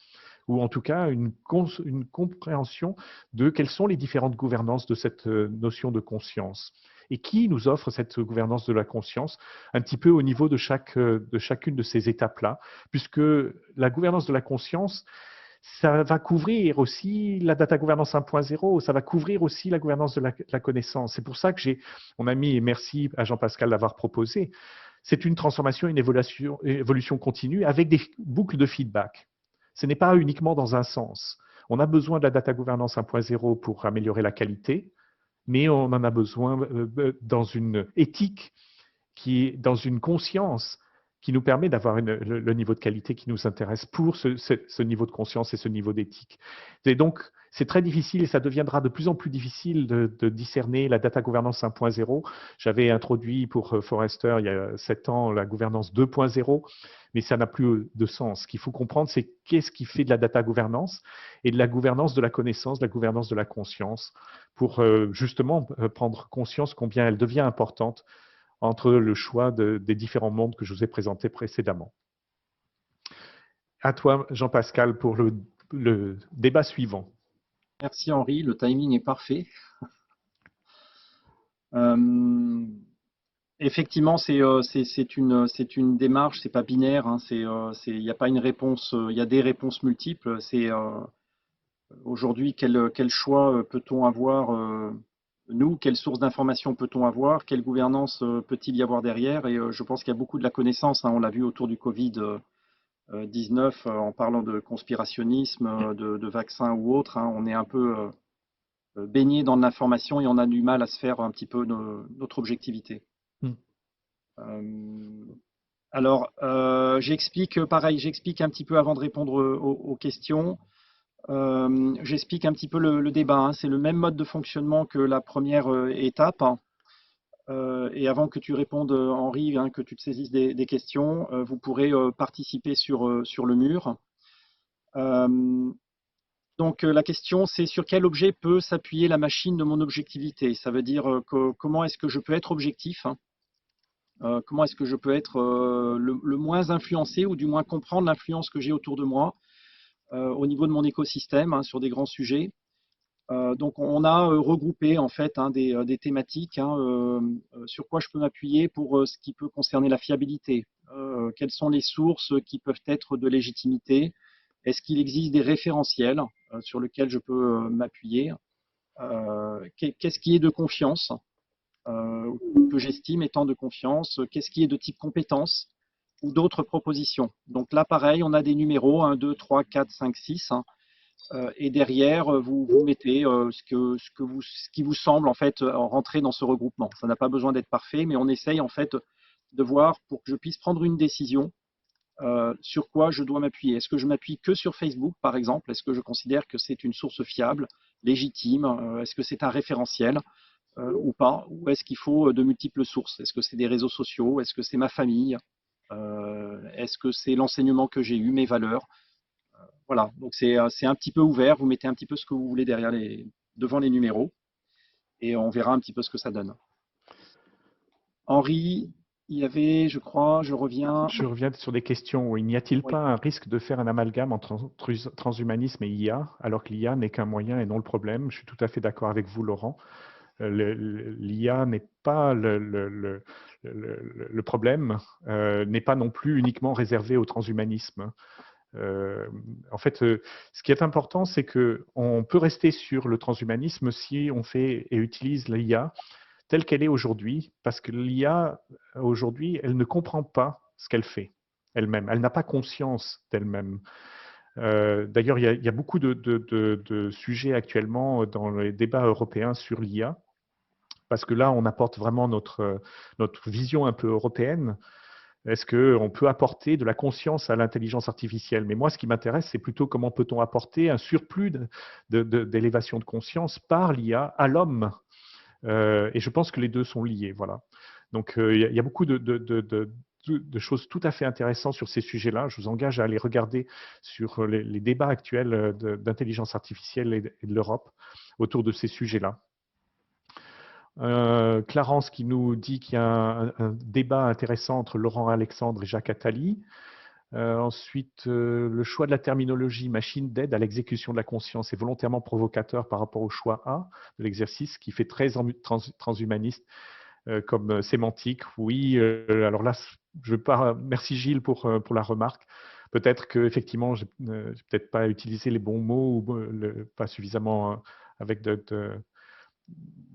ou en tout cas une compréhension de quelles sont les différentes gouvernances de cette notion de conscience. Et qui nous offre cette gouvernance de la conscience un petit peu au niveau de chacune de ces étapes-là, puisque la gouvernance de la conscience, ça va couvrir aussi la data gouvernance 1.0, ça va couvrir aussi la gouvernance de la connaissance. C'est pour ça que on a mis, et merci à Jean-Pascal d'avoir proposé, c'est une transformation, une évolution continue avec des boucles de feedback. Ce n'est pas uniquement dans un sens. On a besoin de la data gouvernance 1.0 pour améliorer la qualité, mais on en a besoin dans une éthique, dans une conscience qui nous permet d'avoir le niveau de qualité qui nous intéresse pour ce niveau de conscience et ce niveau d'éthique. Et donc, c'est très difficile et ça deviendra de plus en plus difficile de discerner la data gouvernance 1.0. J'avais introduit pour Forrester il y a 7 ans la gouvernance 2.0, mais ça n'a plus de sens. Ce qu'il faut comprendre, c'est qu'est-ce qui fait de la data gouvernance et de la gouvernance de la connaissance, de la gouvernance de la conscience, pour justement prendre conscience combien elle devient importante entre le choix des différents mondes que je vous ai présentés précédemment. À toi, Jean-Pascal, pour le débat suivant. Merci Henri, le timing est parfait. Effectivement, c'est une démarche, c'est pas binaire, hein, il n'y a pas une réponse, il y a des réponses multiples. Aujourd'hui, quel choix peut-on avoir nous, quelle source d'information peut-on avoir, quelle gouvernance peut-il y avoir derrière? Et je pense qu'il y a beaucoup de la connaissance, hein, on l'a vu autour du Covid-19 en parlant de conspirationnisme, de vaccins ou autre, hein, on est un peu baigné dans l'information et on a du mal à se faire un petit peu notre objectivité. Euh, alors, j'explique pareil, j'explique un petit peu avant de répondre aux questions. J'explique un petit peu le débat, hein. C'est le même mode de fonctionnement que la première étape. Et avant que tu répondes, Henri, hein, que tu te saisisses des questions, vous pourrez participer sur le mur. Donc la question, c'est sur quel objet peut s'appuyer la machine de mon objectivité? Ça veut dire comment est-ce que je peux être objectif, hein, comment est-ce que je peux être le moins influencé ou du moins comprendre l'influence que j'ai autour de moi au niveau de mon écosystème, hein, sur des grands sujets. Donc on a regroupé en fait, hein, des thématiques, hein, sur quoi je peux m'appuyer pour ce qui peut concerner la fiabilité. Quelles sont les sources qui peuvent être de légitimité? Est-ce qu'il existe des référentiels sur lesquels je peux m'appuyer? Qu'est-ce qui est de confiance, que j'estime étant de confiance? Qu'est-ce qui est de type compétence ou d'autres propositions? Donc là, pareil, on a des numéros 1, 2, 3, 4, 5, 6. Et derrière, vous mettez ce qui vous semble en fait rentrer dans ce regroupement. Ça n'a pas besoin d'être parfait, mais on essaye en fait de voir pour que je puisse prendre une décision sur quoi je dois m'appuyer. Est-ce que je m'appuie que sur Facebook, par exemple? Est-ce que je considère que c'est une source fiable, légitime? Est-ce que c'est un référentiel ou pas? Ou est-ce qu'il faut de multiples sources? Est-ce que c'est des réseaux sociaux? Est-ce que c'est ma famille? Est-ce que c'est l'enseignement que j'ai eu, mes valeurs? Voilà, donc c'est un petit peu ouvert, vous mettez un petit peu ce que vous voulez devant les numéros, et on verra un petit peu ce que ça donne. Henri, il y avait, je crois, je reviens. Je reviens sur des questions. Oui. N'y a-t-il Oui. pas un risque de faire un amalgame entre transhumanisme et IA, alors que l'IA n'est qu'un moyen et non le problème? Je suis tout à fait d'accord avec vous, Laurent. L'IA n'est pas le problème, n'est pas non plus uniquement réservé au transhumanisme. En fait, ce qui est important, c'est qu'on peut rester sur le transhumanisme si on fait et utilise l'IA telle qu'elle est aujourd'hui, parce que l'IA, aujourd'hui, elle ne comprend pas ce qu'elle fait elle-même. Elle n'a pas conscience d'elle-même. D'ailleurs, il y a beaucoup de sujets actuellement dans les débats européens sur l'IA, parce que là, on apporte vraiment notre vision un peu européenne. Est-ce qu'on peut apporter de la conscience à l'intelligence artificielle? Mais moi, ce qui m'intéresse, c'est plutôt comment peut-on apporter un surplus d'élévation de conscience par l'IA à l'homme. Et je pense que les deux sont liés. Voilà. Donc, il y a beaucoup de choses tout à fait intéressantes sur ces sujets-là. Je vous engage à aller regarder sur les débats actuels d'intelligence artificielle et de l'Europe autour de ces sujets-là. Clarence qui nous dit qu'il y a un débat intéressant entre Laurent Alexandre et Jacques Attali. Ensuite, le choix de la terminologie machine d'aide à l'exécution de la conscience est volontairement provocateur par rapport au choix A de l'exercice qui fait très transhumaniste comme sémantique. Oui, alors là, merci Gilles pour la remarque. Peut-être qu'effectivement, je n'ai peut-être pas utilisé les bons mots ou pas suffisamment avec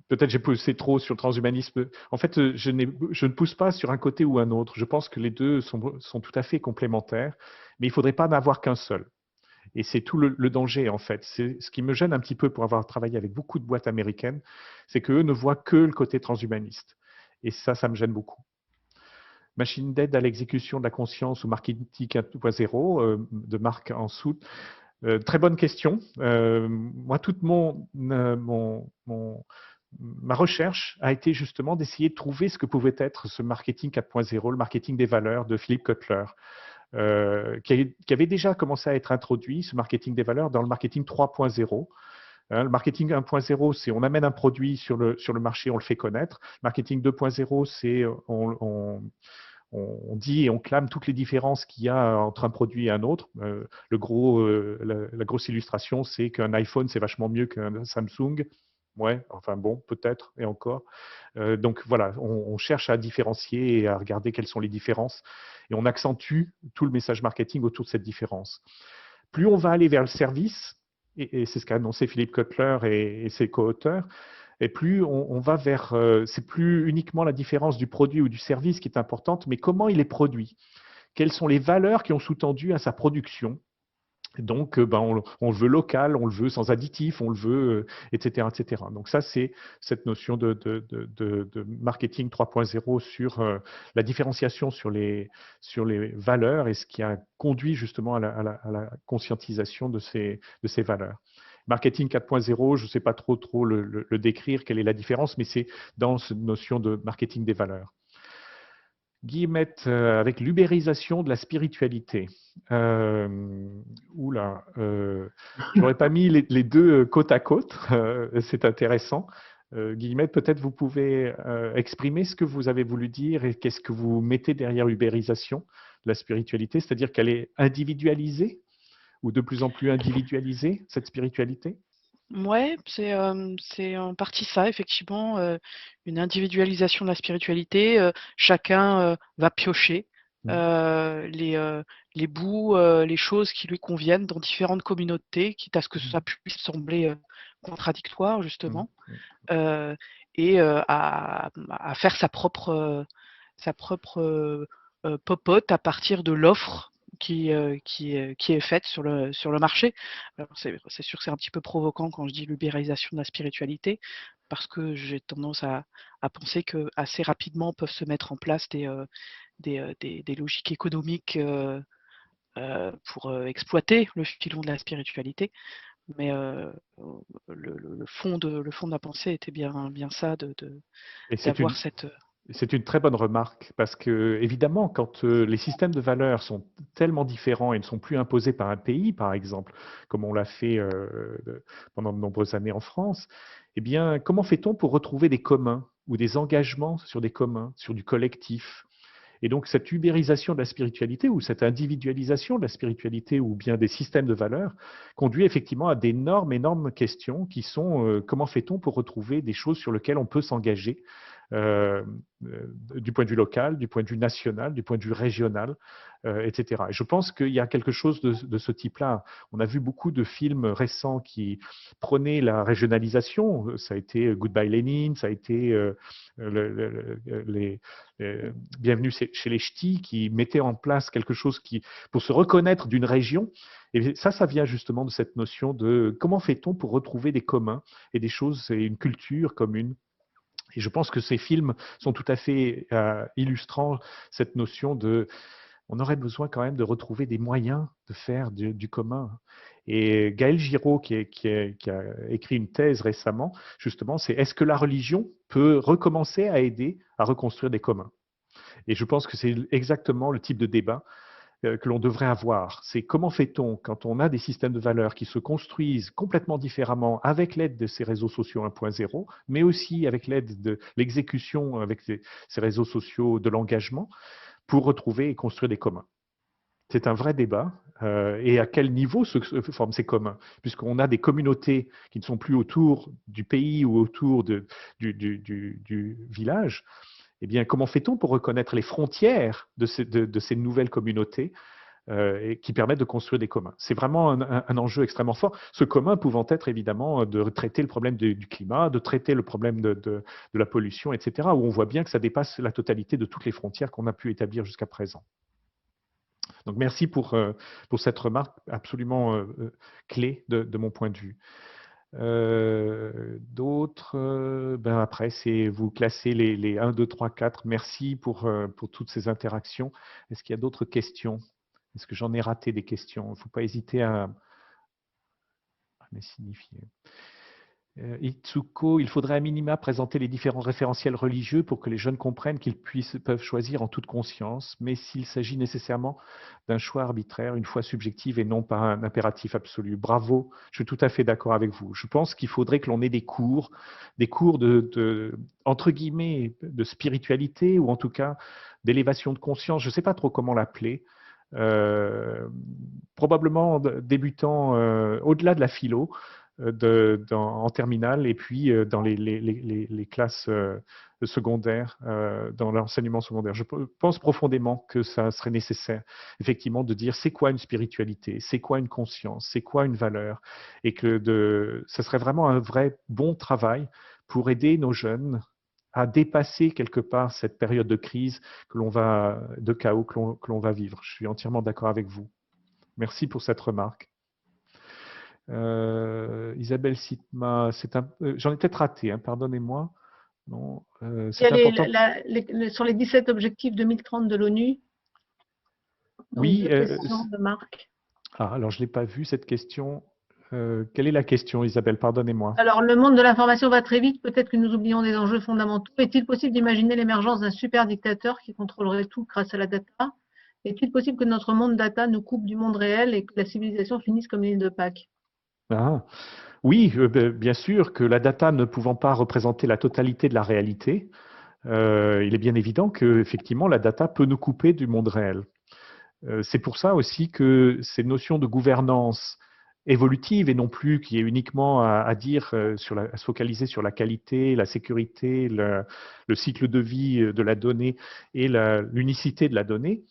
peut-être j'ai poussé trop sur le transhumanisme. En fait, je ne pousse pas sur un côté ou un autre. Je pense que les deux sont tout à fait complémentaires, mais il ne faudrait pas n'avoir qu'un seul. Et c'est tout le danger, en fait. C'est ce qui me gêne un petit peu pour avoir travaillé avec beaucoup de boîtes américaines, c'est qu'eux ne voient que le côté transhumaniste. Et ça me gêne beaucoup. Machine d'aide à l'exécution de la conscience ou marketing 4.0 de Marc Ansout. Très bonne question. Moi, toute ma recherche a été justement d'essayer de trouver ce que pouvait être ce marketing 4.0, le marketing des valeurs de Philippe Kotler, qui avait déjà commencé à être introduit, ce marketing des valeurs, dans le marketing 3.0. Le marketing 1.0, c'est on amène un produit sur le marché, on le fait connaître. Marketing 2.0, c'est on dit et on clame toutes les différences qu'il y a entre un produit et un autre. La grosse illustration, c'est qu'un iPhone, c'est vachement mieux qu'un Samsung. Ouais, enfin bon, peut-être, et encore. Donc voilà, on cherche à différencier et à regarder quelles sont les différences. Et on accentue tout le message marketing autour de cette différence. Plus on va aller vers le service, et c'est ce qu'a annoncé Philippe Kotler et ses co-auteurs, et plus on va vers, c'est plus uniquement la différence du produit ou du service qui est importante, mais comment il est produit. Quelles sont les valeurs qui ont sous-tendu à sa production. Donc, on le veut local, on le veut sans additifs, on le veut, etc., etc. Donc ça, c'est cette notion de marketing 3.0 sur la différenciation sur les valeurs et ce qui a conduit justement à la conscientisation de ces valeurs. Marketing 4.0, je ne sais pas trop le décrire, quelle est la différence, mais c'est dans cette notion de marketing des valeurs. Guillemette, avec l'ubérisation de la spiritualité. Oula, je n'aurais pas mis les deux côte à côte, c'est intéressant. Guillemette, peut-être vous pouvez exprimer ce que vous avez voulu dire et qu'est-ce que vous mettez derrière ubérisation de la spiritualité, c'est-à-dire qu'elle est individualisée ou de plus en plus individualisée, cette spiritualité? Ouais, c'est en partie ça, effectivement, une individualisation de la spiritualité. Chacun va piocher les bouts, les choses qui lui conviennent dans différentes communautés, quitte à ce que ça puisse sembler contradictoire, justement, et à faire sa propre popote à partir de l'offre qui est faite sur le marché. Alors c'est sûr que c'est un petit peu provoquant quand je dis l'ubérisation de la spiritualité, parce que j'ai tendance à penser qu'assez rapidement peuvent se mettre en place des logiques économiques pour exploiter le filon de la spiritualité. Mais le fond de la pensée était bien ça, Et c'est d'avoir une, cette… C'est une très bonne remarque parce que, évidemment, quand les systèmes de valeurs sont tellement différents et ne sont plus imposés par un pays, par exemple, comme on l'a fait pendant de nombreuses années en France, eh bien, comment fait-on pour retrouver des communs ou des engagements sur des communs, sur du collectif? Et donc, cette ubérisation de la spiritualité ou cette individualisation de la spiritualité ou bien des systèmes de valeurs conduit effectivement à d'énormes, énormes questions qui sont comment fait-on pour retrouver des choses sur lesquelles on peut s'engager euh, du point de vue local, du point de vue national, du point de vue régional, etc. Et je pense qu'il y a quelque chose de ce type-là. On a vu beaucoup de films récents qui prenaient la régionalisation. Ça a été Goodbye Lénine, ça a été les Bienvenue chez les Ch'tis, qui mettaient en place quelque chose pour se reconnaître d'une région. Et ça vient justement de cette notion de comment fait-on pour retrouver des communs et des choses et une culture commune. Et je pense que ces films sont tout à fait illustrant cette notion de on aurait besoin quand même de retrouver des moyens de faire du commun. Et Gaël Giraud, qui a écrit une thèse récemment, justement, c'est est-ce que la religion peut recommencer à aider à reconstruire des communs? Et je pense que c'est exactement le type de débat que l'on devrait avoir. C'est comment fait-on quand on a des systèmes de valeurs qui se construisent complètement différemment avec l'aide de ces réseaux sociaux 1.0, mais aussi avec l'aide de l'exécution avec ces réseaux sociaux de l'engagement, pour retrouver et construire des communs. C'est un vrai débat. Et à quel niveau se forment ces communs? Puisqu'on a des communautés qui ne sont plus autour du pays ou autour du village, eh bien, comment fait-on pour reconnaître les frontières de ces nouvelles communautés et qui permettent de construire des communs? C'est vraiment un enjeu extrêmement fort. Ce commun pouvant être évidemment de traiter le problème du climat, de traiter le problème de la pollution, etc., où on voit bien que ça dépasse la totalité de toutes les frontières qu'on a pu établir jusqu'à présent. Donc merci pour cette remarque absolument clé de mon point de vue. D'autres, après, c'est vous classez les 1, 2, 3, 4. Merci pour toutes ces interactions. Est-ce qu'il y a d'autres questions? Est-ce que j'en ai raté des questions? Il ne faut pas hésiter à me signifier. Itsuko, il faudrait à minima présenter les différents référentiels religieux pour que les jeunes comprennent qu'ils peuvent choisir en toute conscience, mais s'il s'agit nécessairement d'un choix arbitraire, une foi subjective et non pas un impératif absolu. Bravo, je suis tout à fait d'accord avec vous. Je pense qu'il faudrait que l'on ait des cours entre guillemets, de spiritualité ou en tout cas d'élévation de conscience, je ne sais pas trop comment l'appeler, probablement débutant au-delà de la philo, en terminale et puis dans les classes secondaires, dans l'enseignement secondaire. Je pense profondément que ça serait nécessaire, effectivement, de dire c'est quoi une spiritualité, c'est quoi une conscience, c'est quoi une valeur, et que ça serait vraiment un vrai bon travail pour aider nos jeunes à dépasser quelque part cette période de crise de chaos que l'on va vivre. Je suis entièrement d'accord avec vous. Merci pour cette remarque. Isabelle Sitma, j'en ai peut-être raté, hein, pardonnez-moi. Non, c'est important. Sur les 17 objectifs 2030 de l'ONU, oui, question de Marc. Alors, je ne l'ai pas vu, cette question. Quelle est la question, Isabelle? Pardonnez-moi. Alors, le monde de l'information va très vite. Peut-être que nous oublions des enjeux fondamentaux. Est-il possible d'imaginer l'émergence d'un super dictateur qui contrôlerait tout grâce à la data? Est-il possible que notre monde data nous coupe du monde réel et que la civilisation finisse comme l'île de Pâques? Oui, bien sûr que la data ne pouvant pas représenter la totalité de la réalité, il est bien évident que effectivement la data peut nous couper du monde réel. C'est pour ça aussi que ces notions de gouvernance évolutive et non plus qui est uniquement à dire à se focaliser sur la qualité, la sécurité, le cycle de vie de la donnée et l'unicité de la donnée.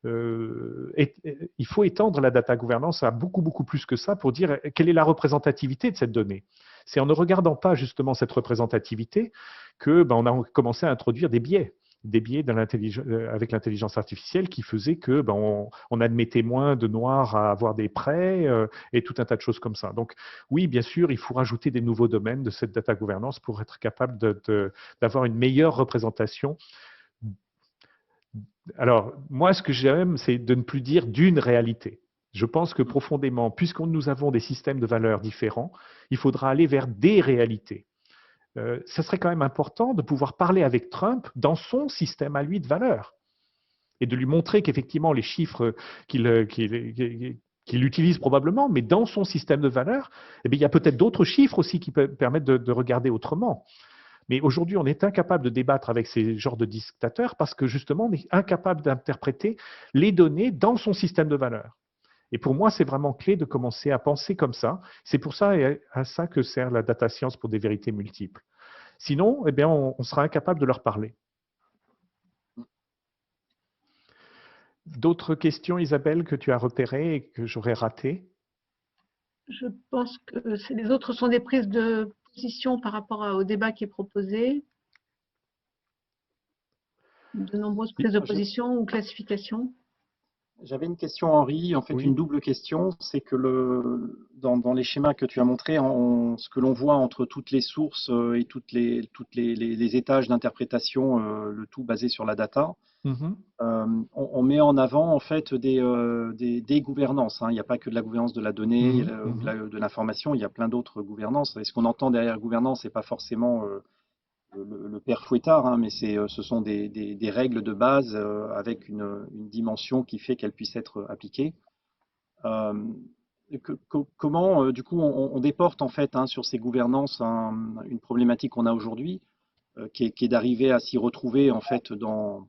Il faut étendre la data gouvernance à beaucoup, beaucoup plus que ça pour dire quelle est la représentativité de cette donnée. C'est en ne regardant pas justement cette représentativité que on a commencé à introduire des biais avec l'intelligence artificielle qui faisaient que on admettait moins de noirs à avoir des prêts et tout un tas de choses comme ça. Donc oui, bien sûr, il faut rajouter des nouveaux domaines de cette data gouvernance pour être capable d'avoir une meilleure représentation. Alors, moi, ce que j'aime, c'est de ne plus dire d'une réalité. Je pense que profondément, puisque nous avons des systèmes de valeurs différents, il faudra aller vers des réalités. Ça serait quand même important de pouvoir parler avec Trump dans son système à lui de valeurs et de lui montrer qu'effectivement, les chiffres qu'il utilise probablement, mais dans son système de valeurs, eh bien, il y a peut-être d'autres chiffres aussi qui peuvent permettre de regarder autrement. Mais aujourd'hui, on est incapable de débattre avec ces genres de dictateurs parce que justement, on est incapable d'interpréter les données dans son système de valeurs. Et pour moi, c'est vraiment clé de commencer à penser comme ça. C'est pour ça et à ça que sert la data science pour des vérités multiples. Sinon, eh bien, on sera incapable de leur parler. D'autres questions, Isabelle, que tu as repérées et que j'aurais ratées? Je pense que les autres sont des prises de position par rapport au débat qui est proposé. De nombreuses prises de position ou classifications. J'avais une question, Henri, en fait une double question, c'est que dans les schémas que tu as montrés, ce que l'on voit entre toutes les sources et toutes les étages d'interprétation, le tout basé sur la data, on met en avant en fait des gouvernances. Hein. Il n'y a pas que de la gouvernance de la donnée, de l'information, il y a plein d'autres gouvernances. Et ce qu'on entend derrière gouvernance, ce n'est pas forcément le père Fouettard, hein, mais ce sont des règles de base avec une dimension qui fait qu'elles puissent être appliquées. Comment, du coup, on déporte en fait sur ces gouvernances une problématique qu'on a aujourd'hui, qui est d'arriver à s'y retrouver en fait dans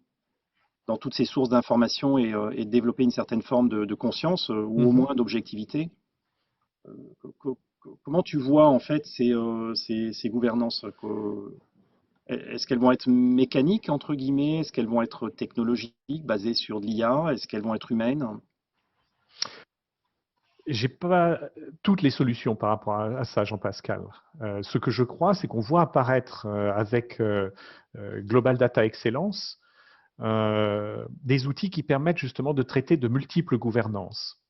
toutes ces sources d'informations et de développer une certaine forme de conscience ou au moins d'objectivité. Comment tu vois en fait ces gouvernances? Est-ce qu'elles vont être mécaniques, entre guillemets? Est-ce qu'elles vont être technologiques, basées sur de l'IA? Est-ce qu'elles vont être humaines? Je n'ai pas toutes les solutions par rapport à ça, Jean-Pascal. Ce que je crois, c'est qu'on voit apparaître avec Global Data Excellence des outils qui permettent justement de traiter de multiples gouvernances.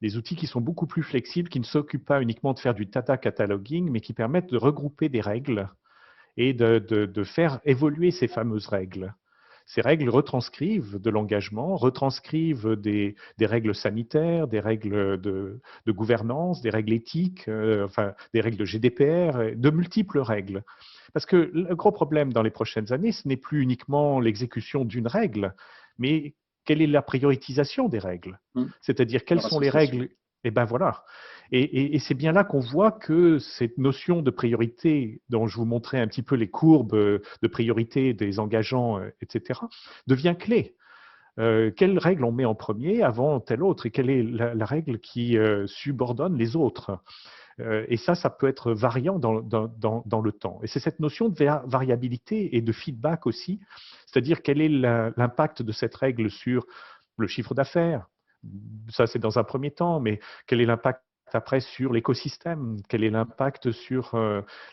Des outils qui sont beaucoup plus flexibles, qui ne s'occupent pas uniquement de faire du data cataloging, mais qui permettent de regrouper des règles et de faire évoluer ces fameuses règles. Ces règles retranscrivent de l'engagement, retranscrivent des règles sanitaires, des règles de gouvernance, des règles éthiques, enfin, des règles de GDPR, de multiples règles. Parce que le gros problème dans les prochaines années, ce n'est plus uniquement l'exécution d'une règle, mais quelle est la prioritisation des règles? C'est-à-dire, quelles sont les règles? Et ben voilà. Et c'est bien là qu'on voit que cette notion de priorité, dont je vous montrais un petit peu les courbes de priorité des engageants, etc., devient clé. Quelle règle on met en premier avant telle autre et quelle est la règle qui subordonne les autres? Et ça peut être variant dans le temps. Et c'est cette notion de variabilité et de feedback aussi, c'est-à-dire quel est l'impact de cette règle sur le chiffre d'affaires. Ça, c'est dans un premier temps, mais quel est l'impact après sur l'écosystème, quel est l'impact sur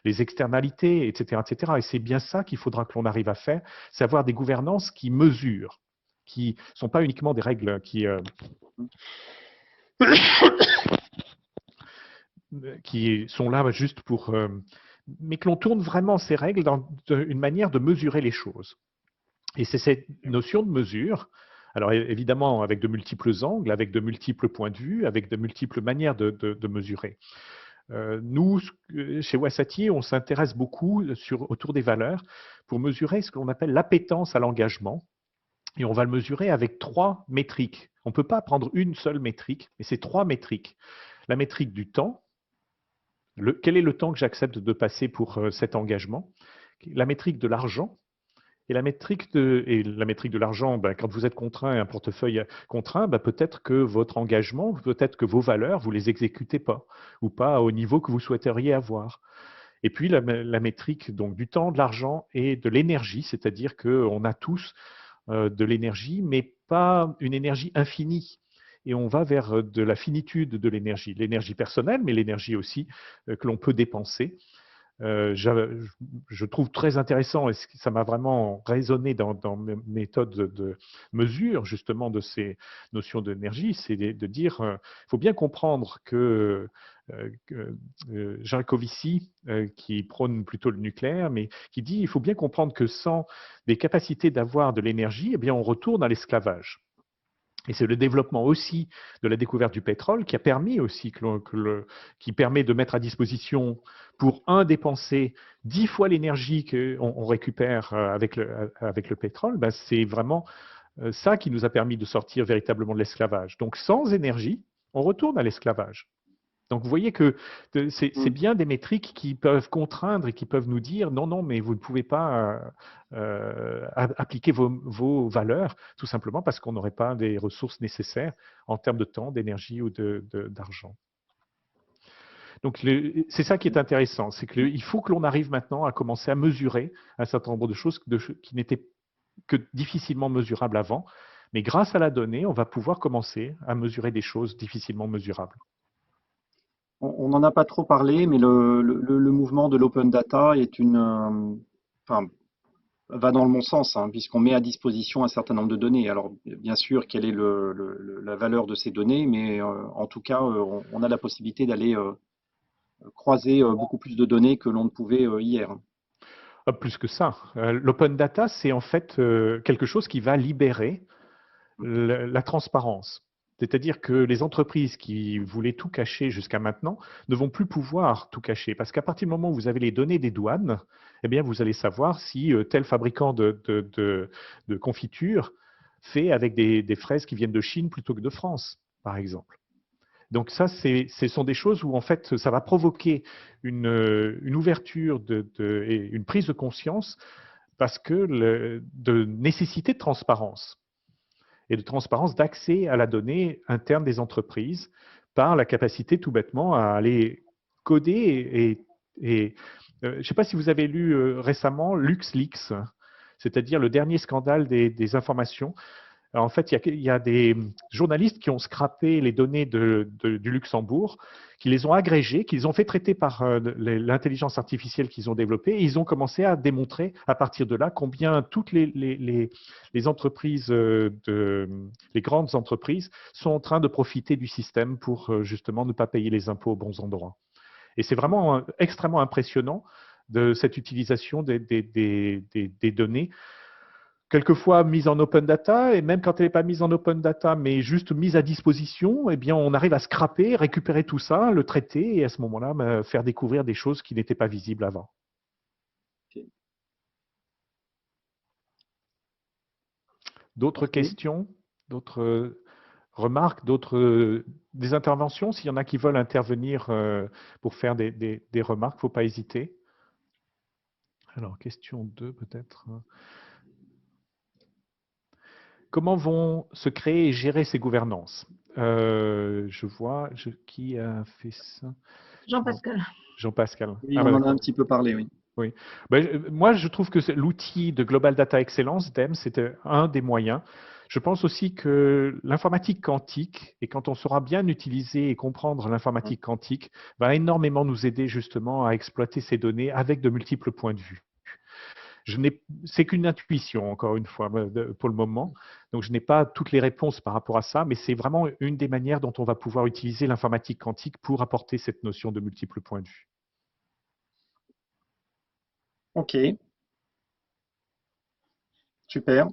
les externalités, etc., etc. Et c'est bien ça qu'il faudra que l'on arrive à faire, c'est avoir des gouvernances qui mesurent, qui ne sont pas uniquement des règles qui sont là juste pour... mais que l'on tourne vraiment ces règles dans une manière de mesurer les choses. Et c'est cette notion de mesure, alors évidemment avec de multiples angles, avec de multiples points de vue, avec de multiples manières de mesurer. Nous, chez Wasatchi, on s'intéresse beaucoup autour des valeurs pour mesurer ce que l'on appelle l'appétence à l'engagement. Et on va le mesurer avec 3 métriques. On ne peut pas prendre une seule métrique, mais c'est 3 métriques. La métrique du temps, quel est le temps que j'accepte de passer pour cet engagement? La métrique de l'argent. Et la métrique de l'argent, ben, quand vous êtes contraint et un portefeuille contraint, ben, peut-être que votre engagement, peut-être que vos valeurs, vous ne les exécutez pas, ou pas au niveau que vous souhaiteriez avoir. Et puis la métrique donc, du temps, de l'argent et de l'énergie, c'est-à-dire qu'on a tous de l'énergie, mais pas une énergie infinie. Et on va vers de la finitude de l'énergie personnelle, mais l'énergie aussi que l'on peut dépenser. Je trouve très intéressant, et ça m'a vraiment résonné dans mes méthodes de mesure justement de ces notions d'énergie, c'est de dire, il faut bien comprendre que Jean Covici, qui prône plutôt le nucléaire, mais qui dit, il faut bien comprendre que sans des capacités d'avoir de l'énergie, eh bien on retourne à l'esclavage. Et c'est le développement aussi de la découverte du pétrole qui a permis aussi qui permet de mettre à disposition pour dépenser 10 fois l'énergie qu'on récupère avec le pétrole. Ben, c'est vraiment ça qui nous a permis de sortir véritablement de l'esclavage. Donc sans énergie, on retourne à l'esclavage. Donc vous voyez que c'est bien des métriques qui peuvent contraindre et qui peuvent nous dire non, non, mais vous ne pouvez pas appliquer vos valeurs, tout simplement parce qu'on n'aurait pas des ressources nécessaires en termes de temps, d'énergie ou d'argent. Donc c'est ça qui est intéressant, c'est qu'il faut que l'on arrive maintenant à commencer à mesurer un certain nombre de choses qui n'étaient que difficilement mesurables avant, mais grâce à la donnée, on va pouvoir commencer à mesurer des choses difficilement mesurables. On n'en a pas trop parlé, mais le mouvement de l'open data va dans le bon sens, hein, puisqu'on met à disposition un certain nombre de données. Alors, bien sûr, quelle est la valeur de ces données, mais en tout cas, on a la possibilité d'aller croiser beaucoup plus de données que l'on ne pouvait hier. Plus que ça. L'open data, c'est en fait quelque chose qui va libérer la transparence. C'est-à-dire que les entreprises qui voulaient tout cacher jusqu'à maintenant ne vont plus pouvoir tout cacher. Parce qu'à partir du moment où vous avez les données des douanes, eh bien, vous allez savoir si tel fabricant de confiture fait avec des fraises qui viennent de Chine plutôt que de France, par exemple. Donc ça, ce sont des choses où en fait, ça va provoquer une ouverture et une prise de conscience parce que de nécessité de transparence et de transparence d'accès à la donnée interne des entreprises par la capacité tout bêtement à aller coder je ne sais pas si vous avez lu récemment LuxLeaks, c'est-à-dire le dernier scandale des informations. Alors, en fait, il y a des journalistes qui ont scrappé les données du Luxembourg, qui les ont agrégées, qui les ont fait traiter par l'intelligence artificielle qu'ils ont développée, et ils ont commencé à démontrer à partir de là combien toutes les entreprises, les grandes entreprises, sont en train de profiter du système pour justement ne pas payer les impôts aux bons endroits. Et c'est vraiment extrêmement impressionnant de cette utilisation des données, quelquefois mise en open data, et même quand elle n'est pas mise en open data, mais juste mise à disposition, eh bien, on arrive à scraper, récupérer tout ça, le traiter, et à ce moment-là, faire découvrir des choses qui n'étaient pas visibles avant. Okay. D'autres questions? D'autres remarques? Des interventions? S'il y en a qui veulent intervenir pour faire des remarques, il ne faut pas hésiter. Alors, question 2 peut-être. Comment vont se créer et gérer ces gouvernances? Je vois qui a fait ça. Jean-Pascal. Jean-Pascal. Oui, on en a un petit peu parlé, oui. Oui. Ben, moi, je trouve que l'outil de Global Data Excellence, DEM, c'était un des moyens Je pense aussi que l'informatique quantique, et quand on saura bien utiliser et comprendre l'informatique quantique, va énormément nous aider justement à exploiter ces données avec de multiples points de vue. C'est qu'une intuition, encore une fois, pour le moment. Donc, je n'ai pas toutes les réponses par rapport à ça, mais c'est vraiment une des manières dont on va pouvoir utiliser l'informatique quantique pour apporter cette notion de multiples points de vue. Ok, super.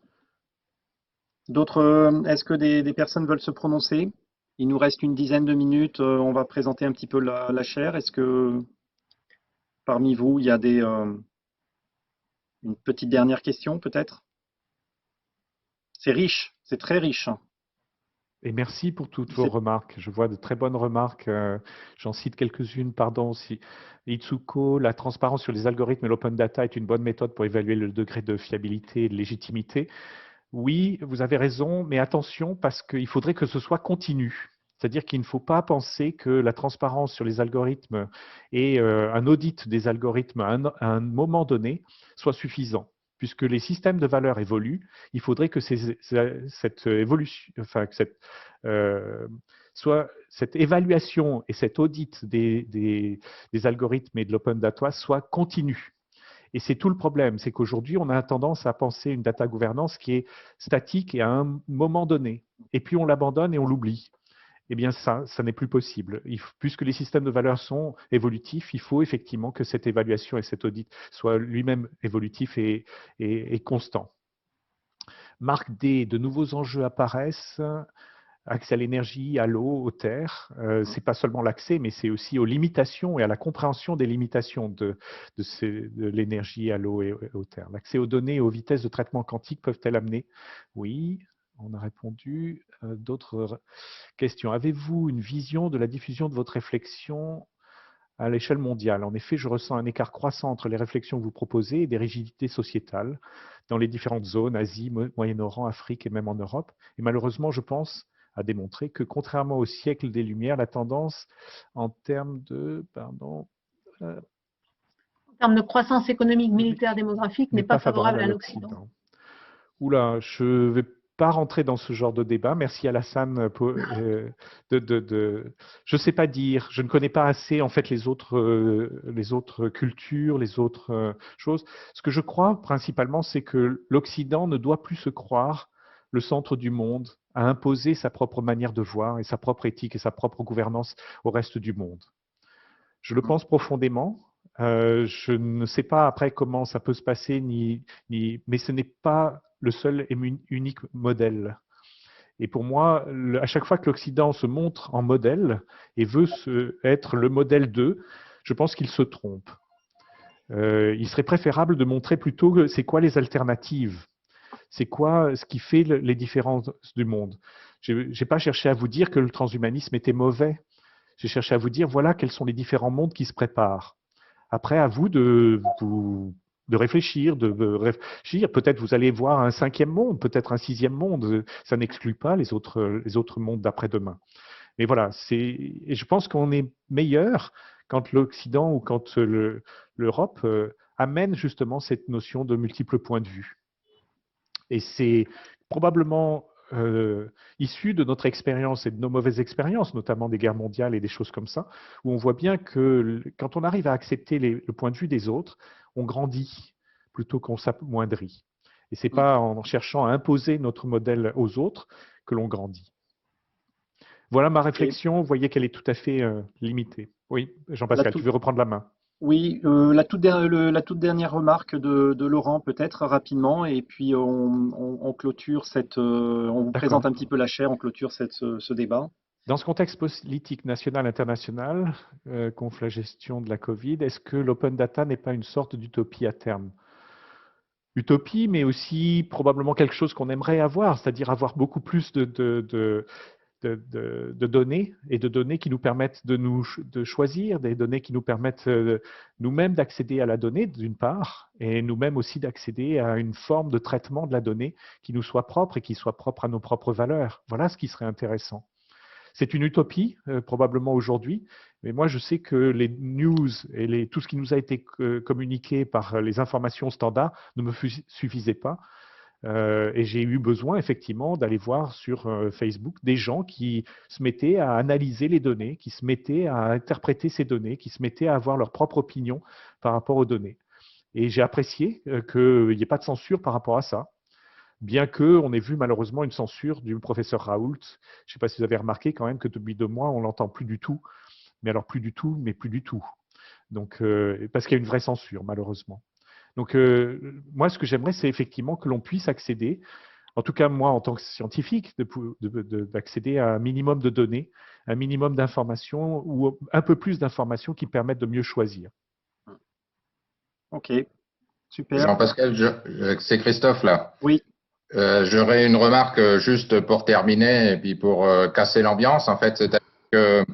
D'autres, est-ce que des personnes veulent se prononcer? Il nous reste une dizaine de minutes, on va présenter un petit peu la chaire. Est-ce que parmi vous, il y a une petite dernière question peut-être? C'est riche, c'est très riche. Et merci pour toutes vos C'est- remarques. Je vois de très bonnes remarques. J'en cite quelques-unes, pardon aussi. Itsuko, la transparence sur les algorithmes et l'open data est une bonne méthode pour évaluer le degré de fiabilité et de légitimité. Oui, vous avez raison, mais attention parce qu'il faudrait que ce soit continu. C'est-à-dire qu'il ne faut pas penser que la transparence sur les algorithmes et un audit des algorithmes à un moment donné soit suffisant. Puisque les systèmes de valeurs évoluent, il faudrait que cette évolution, enfin, que cette évaluation et cet audit des algorithmes et de l'open data soit continu. Et c'est tout le problème, c'est qu'aujourd'hui, on a tendance à penser une data gouvernance qui est statique et à un moment donné. Et puis on l'abandonne et on l'oublie. Eh bien, ça n'est plus possible. Puisque les systèmes de valeurs sont évolutifs, il faut effectivement que cette évaluation et cet audit soient lui-même évolutifs et constants. Marc D, de nouveaux enjeux apparaissent. Accès à l'énergie, à l'eau, aux terres. Ce n'est pas seulement l'accès, mais c'est aussi aux limitations et à la compréhension des limitations de l'énergie, à l'eau et aux terres. L'accès aux données et aux vitesses de traitement quantique peuvent-elles amener? Oui, on a répondu. D'autres questions. Avez-vous une vision de la diffusion de votre réflexion à l'échelle mondiale? En effet, je ressens un écart croissant entre les réflexions que vous proposez et des rigidités sociétales dans les différentes zones, Asie, Moyen-Orient, Afrique et même en Europe. Et malheureusement, je pense à démontrer que contrairement au siècle des Lumières, la tendance en termes de, En termes de croissance économique, militaire, démographique, n'est n'est pas pas favorable favorable à à l'Occident. l'Occident. Oula, je ne vais pas rentrer dans ce genre de débat. Merci Alassane. Je ne sais pas dire. Je ne connais pas assez en fait les autres cultures, les autres choses. Ce que je crois principalement, c'est que l'Occident ne doit plus se croire le centre du monde, à imposer sa propre manière de voir et sa propre éthique et sa propre gouvernance au reste du monde. Je le pense profondément. Je ne sais pas après comment ça peut se passer, mais ce n'est pas le seul et unique modèle. Et pour moi, à chaque fois que l'Occident se montre en modèle et veut être le modèle d'eux, je pense qu'il se trompe. Il serait préférable de montrer plutôt c'est quoi les alternatives, c'est quoi ce qui fait les différences du monde. Je n'ai pas cherché à vous dire que le transhumanisme était mauvais. J'ai cherché à vous dire, voilà quels sont les différents mondes qui se préparent. Après, à vous de réfléchir, réfléchir. Peut-être vous allez voir un cinquième monde, peut-être un sixième monde. Ça n'exclut pas les autres mondes d'après-demain. Mais voilà, et je pense qu'on est meilleur quand l'Occident ou quand l'Europe amène justement cette notion de multiples points de vue. Et c'est probablement issu de notre expérience et de nos mauvaises expériences, notamment des guerres mondiales et des choses comme ça, où on voit bien que quand on arrive à accepter le point de vue des autres, on grandit plutôt qu'on s'amoindrit. Et ce n'est pas en cherchant à imposer notre modèle aux autres que l'on grandit. Voilà ma Et réflexion. Vous voyez qu'elle est tout à fait limitée. Oui, la Jean-Pascal, tu toute, veux reprendre la main? oui, la toute dernière remarque de Laurent, peut-être rapidement, et puis on clôture on vous présente D'accord. un petit peu la chaire, on clôture ce débat. Dans ce contexte politique national international, contre la gestion de la Covid, est-ce que l'open data n'est pas une sorte d'utopie à terme? Utopie, mais aussi probablement quelque chose qu'on aimerait avoir, c'est-à-dire avoir beaucoup plus de données et de données qui nous permettent de choisir, des données qui nous permettent nous-mêmes d'accéder à la donnée d'une part, et nous-mêmes aussi d'accéder à une forme de traitement de la donnée qui nous soit propre et qui soit propre à nos propres valeurs. Voilà ce qui serait intéressant. C'est une utopie, probablement aujourd'hui, mais moi je sais que les news et tout ce qui nous a été communiqué par les informations standards ne me suffisaient pas. Et j'ai eu besoin effectivement d'aller voir sur Facebook des gens qui se mettaient à analyser les données, qui se mettaient à interpréter ces données, qui se mettaient à avoir leur propre opinion par rapport aux données. Et j'ai apprécié qu'il n'y ait pas de censure par rapport à ça, bien qu'on ait vu malheureusement une censure du professeur Raoult. Je ne sais pas si vous avez remarqué quand même que depuis 2 mois, on ne l'entend plus du tout. Mais alors plus du tout, mais plus du tout. Donc, parce qu'il y a une vraie censure, malheureusement. Donc, moi, ce que j'aimerais, c'est effectivement que l'on puisse accéder, en tout cas moi, en tant que scientifique, d'accéder à un minimum de données, un minimum d'informations ou un peu plus d'informations qui permettent de mieux choisir. Ok, super. Jean-Pascal, c'est Christophe là. Oui. J'aurais une remarque juste pour terminer et puis pour casser l'ambiance. En fait, c'est-à-dire que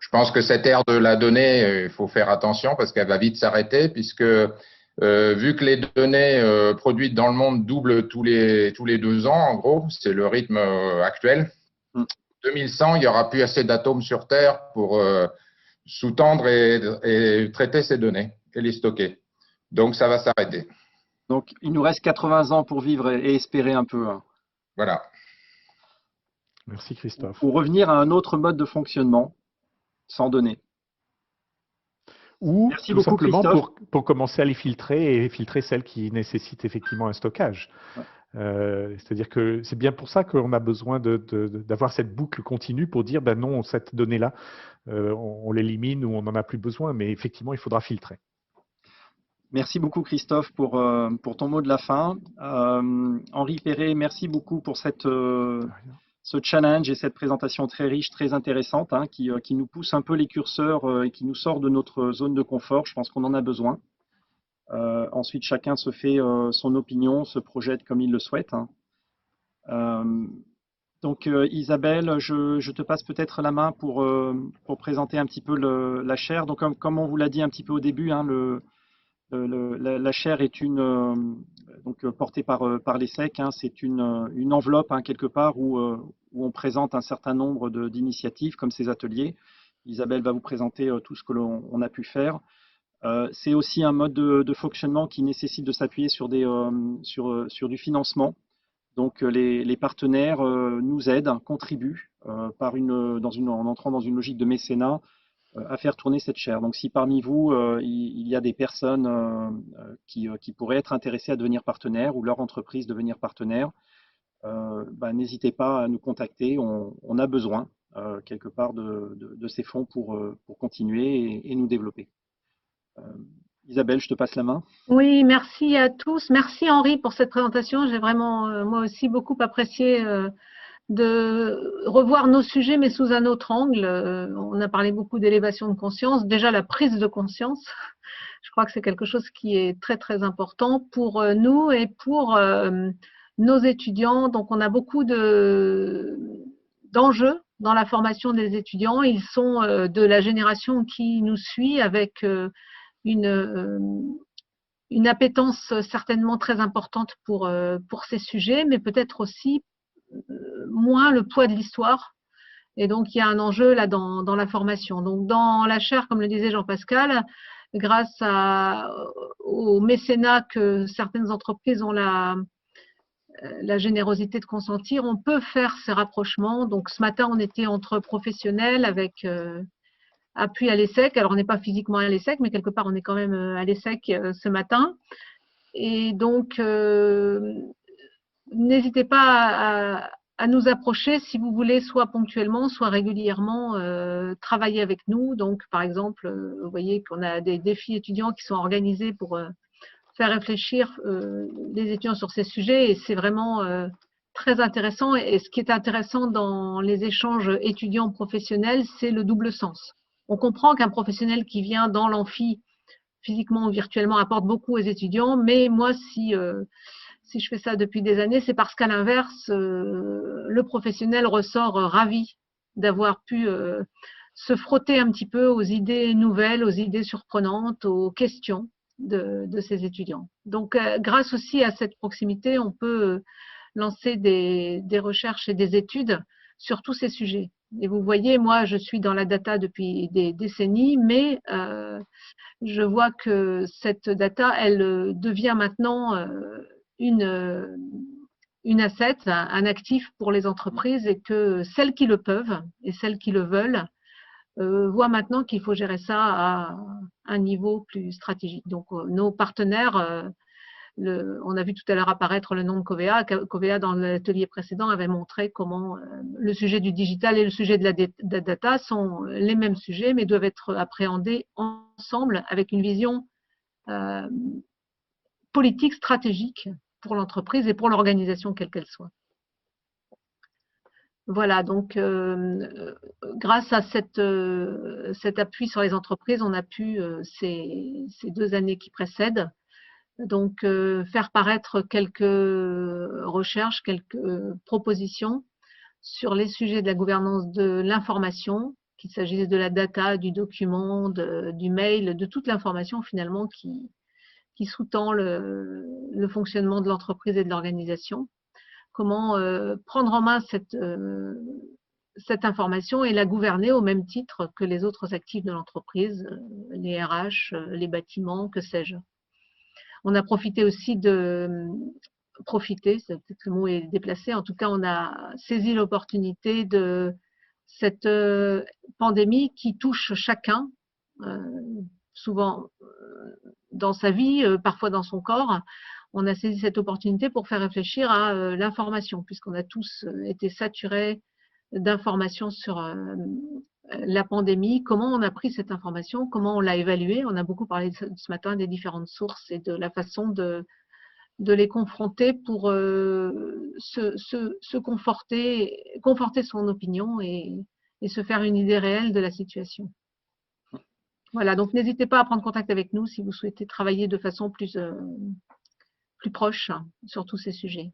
je pense que cette ère de la donnée, il faut faire attention parce qu'elle va vite s'arrêter puisque vu que les données produites dans le monde doublent tous les 2 ans, en gros, c'est le rythme actuel. 2100, il n'y aura plus assez d'atomes sur Terre pour sous-tendre et traiter ces données et les stocker. Donc, ça va s'arrêter. Donc, il nous reste 80 ans pour vivre et espérer un peu. Voilà. Merci Christophe. Pour revenir à un autre mode de fonctionnement, sans données. Ou Merci tout beaucoup, simplement Christophe. pour commencer à les filtrer et filtrer celles qui nécessitent effectivement un stockage. Ouais. C'est-à-dire que c'est bien pour ça qu'on a besoin d'avoir cette boucle continue pour dire ben non, cette donnée-là, on l'élimine ou on n'en a plus besoin, mais effectivement, il faudra filtrer. Merci beaucoup Christophe pour ton mot de la fin. Henri Perret, merci beaucoup pour ce challenge et cette présentation très riche, très intéressante, qui nous pousse un peu les curseurs et qui nous sort de notre zone de confort. Je pense qu'on en a besoin. Ensuite, chacun se fait son opinion, se projette comme il le souhaite. Donc Isabelle, je te passe peut-être la main pour présenter un petit peu la chaire. Donc comme on vous l'a dit un petit peu au début, la chaire est donc portée par l'ESSEC. C'est une enveloppe quelque part où on présente un certain nombre d'initiatives comme ces ateliers. Isabelle va vous présenter tout ce que l'on a pu faire. C'est aussi un mode de fonctionnement qui nécessite de s'appuyer sur du financement. Donc les partenaires nous aident, contribuent en entrant dans une logique de mécénat à faire tourner cette chaire. Donc si parmi vous, il y a des personnes qui pourraient être intéressées à devenir partenaires ou leur entreprise devenir partenaire, n'hésitez pas à nous contacter. On a besoin quelque part de ces fonds pour continuer et nous développer. Isabelle, je te passe la main. Oui, merci à tous. Merci Henri pour cette présentation. J'ai vraiment, moi aussi, beaucoup apprécié de revoir nos sujets, mais sous un autre angle. On a parlé beaucoup d'élévation de conscience. Déjà, la prise de conscience, je crois que c'est quelque chose qui est très, très important pour nous et pour nos étudiants. Donc, on a beaucoup d'enjeux dans la formation des étudiants. Ils sont de la génération qui nous suit avec une appétence certainement très importante pour ces sujets, mais peut-être aussi moins le poids de l'histoire. Et donc, il y a un enjeu là dans la formation. Donc, dans la chaire, comme le disait Jean-Pascal, grâce au mécénat que certaines entreprises ont la générosité de consentir, on peut faire ces rapprochements. Donc, ce matin, on était entre professionnels avec appui à l'ESSEC. Alors, on n'est pas physiquement à l'ESSEC, mais quelque part, on est quand même à l'ESSEC ce matin. Et donc, n'hésitez pas à nous approcher si vous voulez, soit ponctuellement, soit régulièrement, travailler avec nous. Donc, par exemple, vous voyez qu'on a des défis étudiants qui sont organisés pour faire réfléchir les étudiants sur ces sujets. Et c'est vraiment très intéressant. Et ce qui est intéressant dans les échanges étudiants-professionnels, c'est le double sens. On comprend qu'un professionnel qui vient dans l'amphi, physiquement ou virtuellement, apporte beaucoup aux étudiants. Mais moi, si je fais ça depuis des années, c'est parce qu'à l'inverse, le professionnel ressort ravi d'avoir pu se frotter un petit peu aux idées nouvelles, aux idées surprenantes, aux questions de ces étudiants. Donc, grâce aussi à cette proximité, on peut lancer des recherches et des études sur tous ces sujets. Et vous voyez, moi, je suis dans la data depuis des décennies, mais je vois que cette data, elle devient maintenant une asset, un actif pour les entreprises et que celles qui le peuvent et celles qui le veulent voient maintenant qu'il faut gérer ça à un niveau plus stratégique. Donc, nos partenaires, on a vu tout à l'heure apparaître le nom de Covea. Covea, dans l'atelier précédent, avait montré comment le sujet du digital et le sujet de la data sont les mêmes sujets, mais doivent être appréhendés ensemble avec une vision politique, stratégique pour l'entreprise et pour l'organisation, quelle qu'elle soit. Voilà, donc grâce à cet appui sur les entreprises, on a pu, ces 2 années qui précèdent, donc faire paraître quelques recherches, quelques propositions sur les sujets de la gouvernance de l'information, qu'il s'agisse de la data, du document, du mail, de toute l'information finalement qui sous-tend le fonctionnement de l'entreprise et de l'organisation. Comment prendre en main cette information et la gouverner au même titre que les autres actifs de l'entreprise, les RH, les bâtiments, que sais-je. On a profité aussi peut-être le mot est déplacé, en tout cas on a saisi l'opportunité de cette pandémie qui touche chacun, souvent dans sa vie, parfois dans son corps. On a saisi cette opportunité pour faire réfléchir à l'information, puisqu'on a tous été saturés d'informations sur la pandémie, comment on a pris cette information, comment on l'a évaluée. On a beaucoup parlé ce matin des différentes sources et de la façon de les confronter pour se conforter son opinion et se faire une idée réelle de la situation. Voilà, donc n'hésitez pas à prendre contact avec nous si vous souhaitez travailler de façon plus proche sur tous ces sujets.